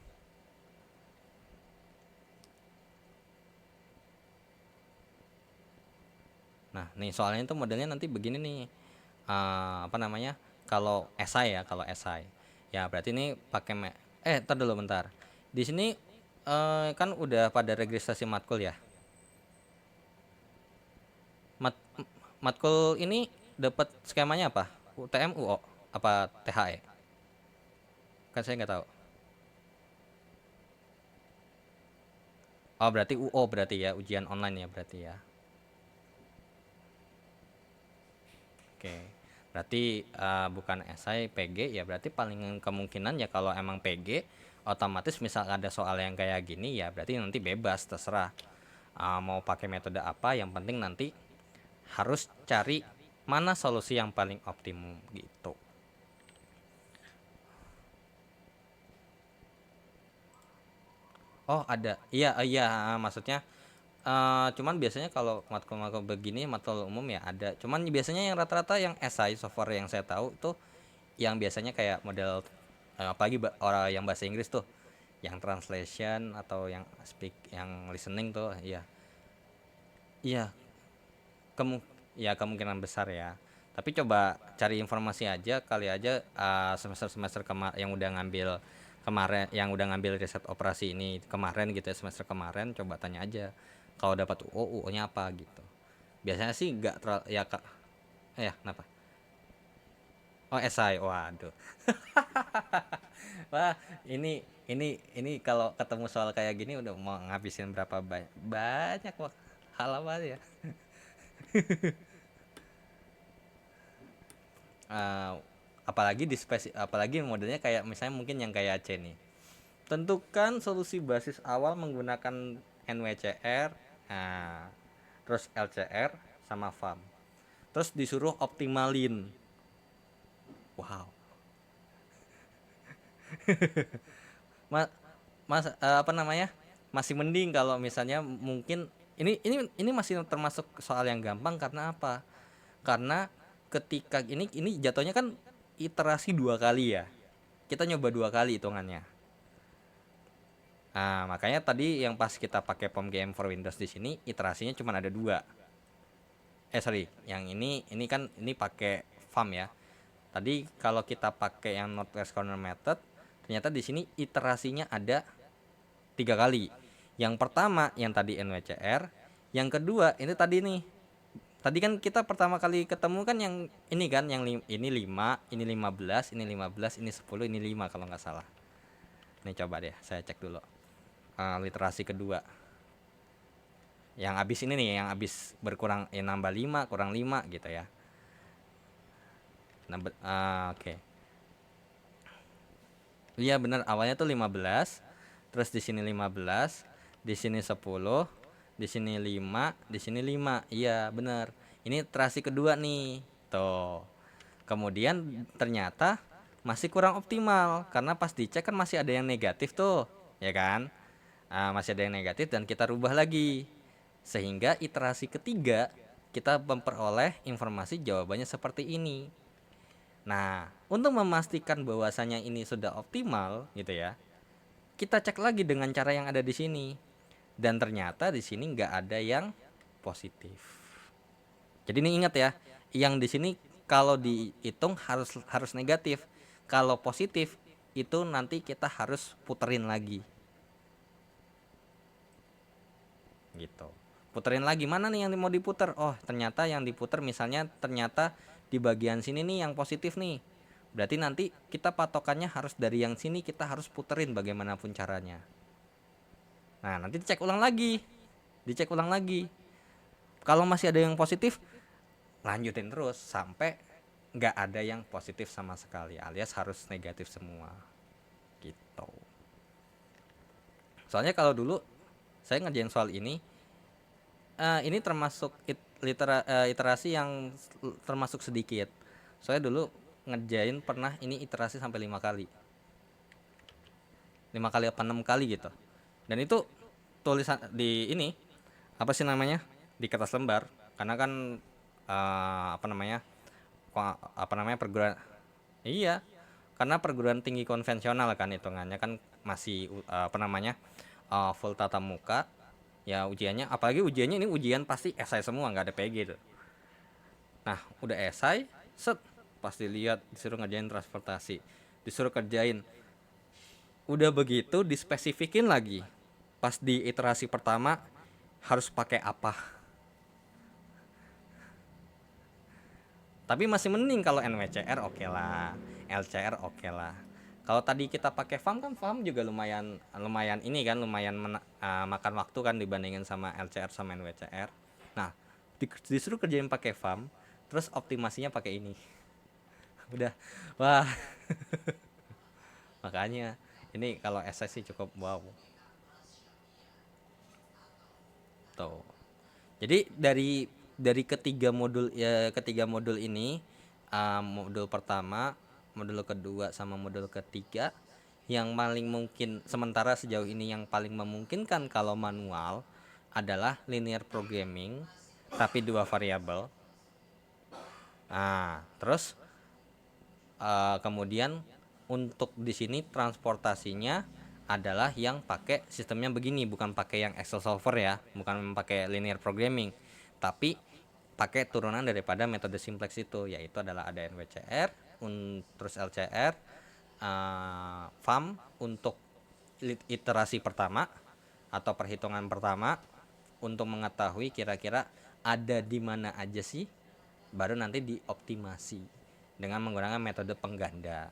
Nah, nih soalnya itu modelnya nanti begini nih. Apa namanya? Kalau esai. Ya, berarti ini tar dulu bentar. Di sini kan udah pada registrasi matkul ya. matkul ini dapat skemanya apa? UTM, UO, apa THE? Kan saya nggak tahu. Oh berarti UO berarti ya, ujian online ya berarti ya. Oke. Berarti bukan esai PG ya, berarti paling kemungkinan ya kalau emang PG otomatis misal ada soal yang kayak gini ya berarti nanti bebas terserah. Mau pakai metode apa, yang penting nanti harus cari mana solusi yang paling optimum gitu. Oh ada, iya iya, maksudnya cuman biasanya kalau matkul-matkul begini matkul umum ya ada, cuman biasanya yang rata-rata yang esai so far yang saya tahu itu yang biasanya kayak model apalagi orang yang bahasa Inggris tuh, yang translation atau yang speak, yang listening tuh, iya iya, kemu ya kemungkinan besar ya. Tapi coba cari informasi aja kali aja, semester-semester yang udah ngambil kemarin, yang udah ngambil riset operasi ini kemarin gitu ya, semester kemarin coba tanya aja kalau dapat UO, UO-nya apa gitu. Biasanya sih nggak terlalu ya kak. Ya kenapa? Oh SI, waduh. Wah, ini kalau ketemu soal kayak gini udah mau ngabisin berapa banyak banyak halaman ya. Eh, apalagi modelnya kayak misalnya mungkin yang kayak C nih. Tentukan solusi basis awal menggunakan NWCR, nah, terus LCR sama FAM. Terus disuruh optimalin. Wow. Ma- apa namanya? Masih mending kalau misalnya mungkin ini masih termasuk soal yang gampang karena apa? Karena ketika ini jatuhnya kan iterasi dua kali ya. Kita nyoba dua kali hitungannya. Nah, makanya tadi yang pas kita pakai POM for Windows di sini iterasinya cuma ada dua. Sorry, yang ini kan ini pakai FAM ya. Tadi kalau kita pakai yang Northwest Corner Method, ternyata di sini iterasinya ada tiga kali. Yang pertama yang tadi NWCR, yang kedua ini tadi nih. Tadi kan kita pertama kali ketemu kan yang ini kan, yang ini 5, ini 15, ini 15, ini 10, ini 5 kalau nggak salah. Nih coba deh, saya cek dulu. Literasi kedua. Yang habis ini nih, yang habis berkurang nambah 5 kurang 5 gitu ya. Oke. Okay. Iya bener, awalnya tuh 15, terus di sini 15, di sini 10, di sini 5, di sini 5. Iya bener. Ini terasi kedua nih. Tuh. Kemudian ternyata masih kurang optimal karena pas dicek kan masih ada yang negatif tuh, ya kan? Masih ada yang negatif dan kita rubah lagi. Sehingga iterasi ketiga kita memperoleh informasi jawabannya seperti ini. Nah, untuk memastikan bahwasanya ini sudah optimal gitu ya, kita cek lagi dengan cara yang ada di sini. Dan ternyata di sini nggak ada yang positif. Jadi ini ingat ya, yang di sini kalau dihitung harus negatif. Kalau positif itu nanti kita harus puterin lagi. Gitu. Puterin lagi, mana nih yang mau diputer? Oh, ternyata yang diputer misalnya ternyata di bagian sini nih yang positif nih. Berarti nanti kita patokannya harus dari yang sini, kita harus puterin bagaimanapun caranya. Nah, nanti dicek ulang lagi. Dicek ulang lagi. Kalau masih ada yang positif, lanjutin terus sampai nggak ada yang positif sama sekali, alias harus negatif semua. Gitu. Soalnya kalau dulu saya ngerjain soal ini termasuk iterasi yang termasuk sedikit. Saya dulu ngerjain pernah ini iterasi sampai 5 kali, 5 kali apa 6 kali gitu. Dan itu tulisan di ini apa sih namanya, di kertas lembar, karena kan apa namanya, perguruan, iya, karena perguruan tinggi konvensional kan hitungannya kan masih apa namanya, full tatap muka. Ya ujiannya, apalagi ujiannya ini ujian pasti esai semua, nggak ada PG tuh. Nah udah esai, set, pasti lihat disuruh ngerjain transportasi, disuruh kerjain, udah begitu dispesifikin lagi pas di iterasi pertama harus pakai apa. Tapi masih mending kalau NWCR oke lah, LCR oke lah. Kalau tadi kita pakai FAM kan, FAM juga lumayan lumayan ini kan, lumayan makan waktu kan dibandingin sama LCR sama NWCR. Nah, disuruh kerjain pakai FAM, terus optimasinya pakai ini. Udah, wah, makanya ini kalau SS sih cukup wow. Tuh. Jadi dari ketiga modul ini, modul pertama, modul kedua sama modul ketiga, yang paling mungkin sementara sejauh ini yang paling memungkinkan kalau manual adalah linear programming tapi dua variabel. Nah, terus kemudian untuk di sini transportasinya adalah yang pakai sistemnya begini, bukan pakai yang Excel solver ya, bukan pakai linear programming, tapi pakai turunan daripada metode simplex itu, yaitu adalah ada NWCR, terus LCR, FAM untuk iterasi pertama atau perhitungan pertama untuk mengetahui kira-kira ada di mana aja sih, baru nanti dioptimasi dengan menggunakan metode pengganda.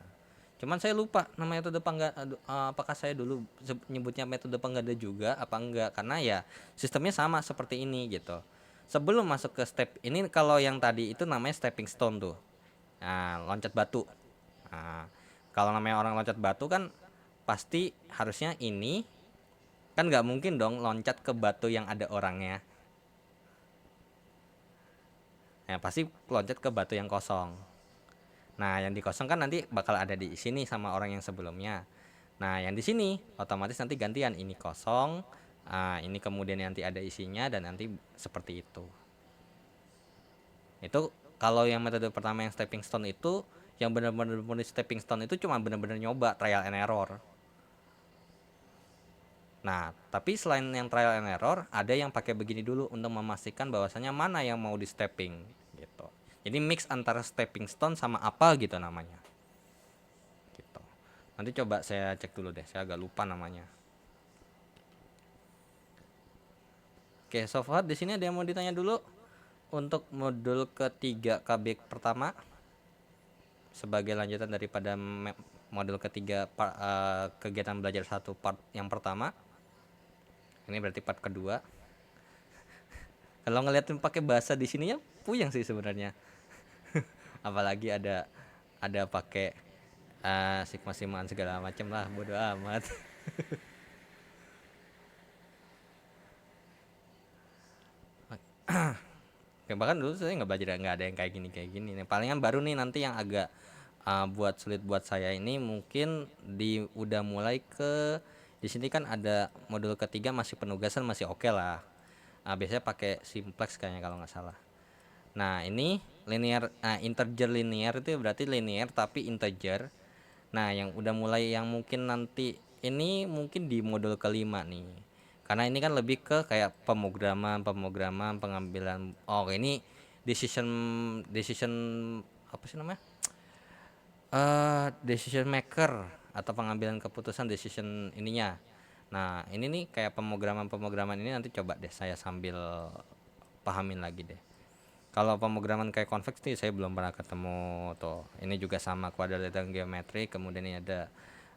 Cuman saya lupa nama metode pengganda, apakah saya dulu nyebutnya metode pengganda juga apa enggak, karena ya sistemnya sama seperti ini gitu. Sebelum masuk ke step ini, kalau yang tadi itu namanya stepping stone tuh, nah, loncat batu. Nah, kalau namanya orang loncat batu kan pasti harusnya ini kan nggak mungkin dong loncat ke batu yang ada orangnya. Ya pasti loncat ke batu yang kosong. Nah, yang dikosongkan nanti bakal ada di sini sama orang yang sebelumnya. Nah, yang di sini otomatis nanti gantian, ini kosong, ini kemudian nanti ada isinya dan nanti seperti itu. Itu kalau yang metode pertama yang stepping stone itu, yang benar-benar stepping stone itu cuma benar-benar nyoba trial and error. Nah, tapi selain yang trial and error, ada yang pakai begini dulu untuk memastikan bahwasanya mana yang mau di stepping gitu. Jadi mix antara stepping stone sama apa gitu namanya. Gitu. Nanti coba saya cek dulu deh, saya agak lupa namanya. Oke, so far di sini ada yang mau ditanya dulu untuk modul ketiga KB pertama sebagai lanjutan daripada modul ketiga kegiatan belajar satu part yang pertama. Ini berarti part kedua. Kalau ngeliatin pakai bahasa di sininya puyeng sih sebenarnya. Apalagi ada pakai sigma-sigmaan segala macam lah, bodo amat. Bahkan dulu saya nggak belajar, nggak ada yang kayak gini nih. Palingan baru nih nanti yang agak buat sulit buat saya ini mungkin udah mulai ke di sini kan ada modul ketiga masih penugasan masih oke lah. Biasanya pakai simplex kayaknya kalau nggak salah. Nah, ini linear, integer linear itu berarti linear tapi integer. Nah, yang udah mulai yang mungkin nanti ini mungkin di modul kelima nih. Karena ini kan lebih ke kayak pemrograman, pengambilan. Oh, ini decision decision apa sih namanya? Decision maker atau pengambilan keputusan decision ininya. Nah, ini nih kayak pemrograman ini nanti coba deh saya sambil pahamin lagi deh. Kalau pemrograman kayak convex nih saya belum pernah ketemu tuh. Ini juga sama quadratic geometry, kemudian ini ada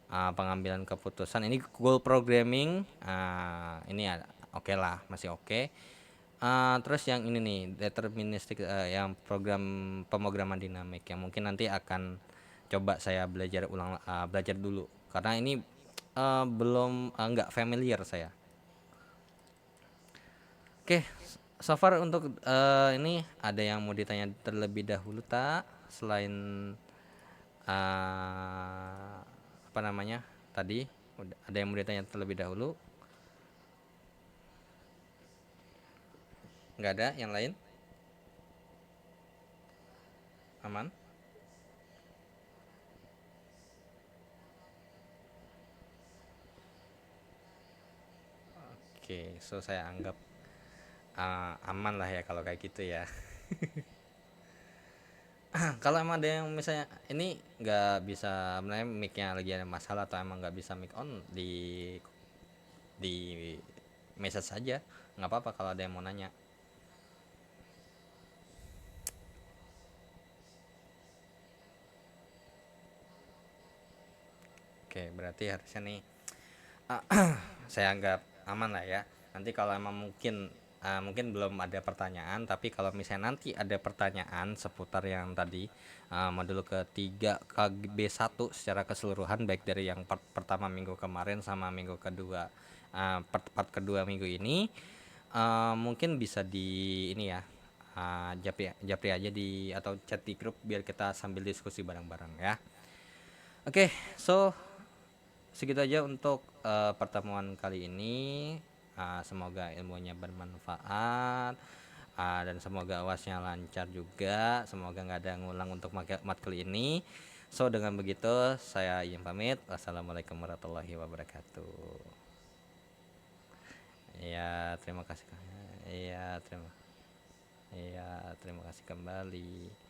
pengambilan keputusan. Ini goal programming. Ini oke lah, masih oke. Terus yang ini nih deterministik, yang program pemrograman dinamik yang mungkin nanti akan coba saya belajar dulu karena ini belum nggak familiar saya. Oke, so far untuk ini ada yang mau ditanya terlebih dahulu tak selain apa namanya tadi ada yang mau ditanya terlebih dahulu? Nggak ada yang lain? Aman? Oke, so saya anggap aman lah ya kalau kayak gitu ya. Kalau emang ada yang misalnya ini nggak bisa, sebenarnya mic-nya lagi ada masalah atau emang nggak bisa mic on, di message saja, nggak apa-apa kalau ada yang mau nanya. Oke, berarti harusnya nih saya anggap aman lah ya. Nanti kalau emang mungkin belum ada pertanyaan, tapi kalau misalnya nanti ada pertanyaan seputar yang tadi modul ketiga KB1 secara keseluruhan, baik dari yang part pertama minggu kemarin sama minggu kedua, part kedua minggu ini, mungkin bisa di ini ya, japri japri aja di atau chat di grup biar kita sambil diskusi bareng-bareng ya. Oke, so segitu aja untuk pertemuan kali ini. Semoga ilmunya bermanfaat, dan semoga UASnya lancar juga. Semoga nggak ada ngulang untuk matkul ini. So dengan begitu saya izin pamit. Wassalamualaikum warahmatullahi wabarakatuh. Iya, terima kasih. Iya, terima. Iya, terima kasih kembali.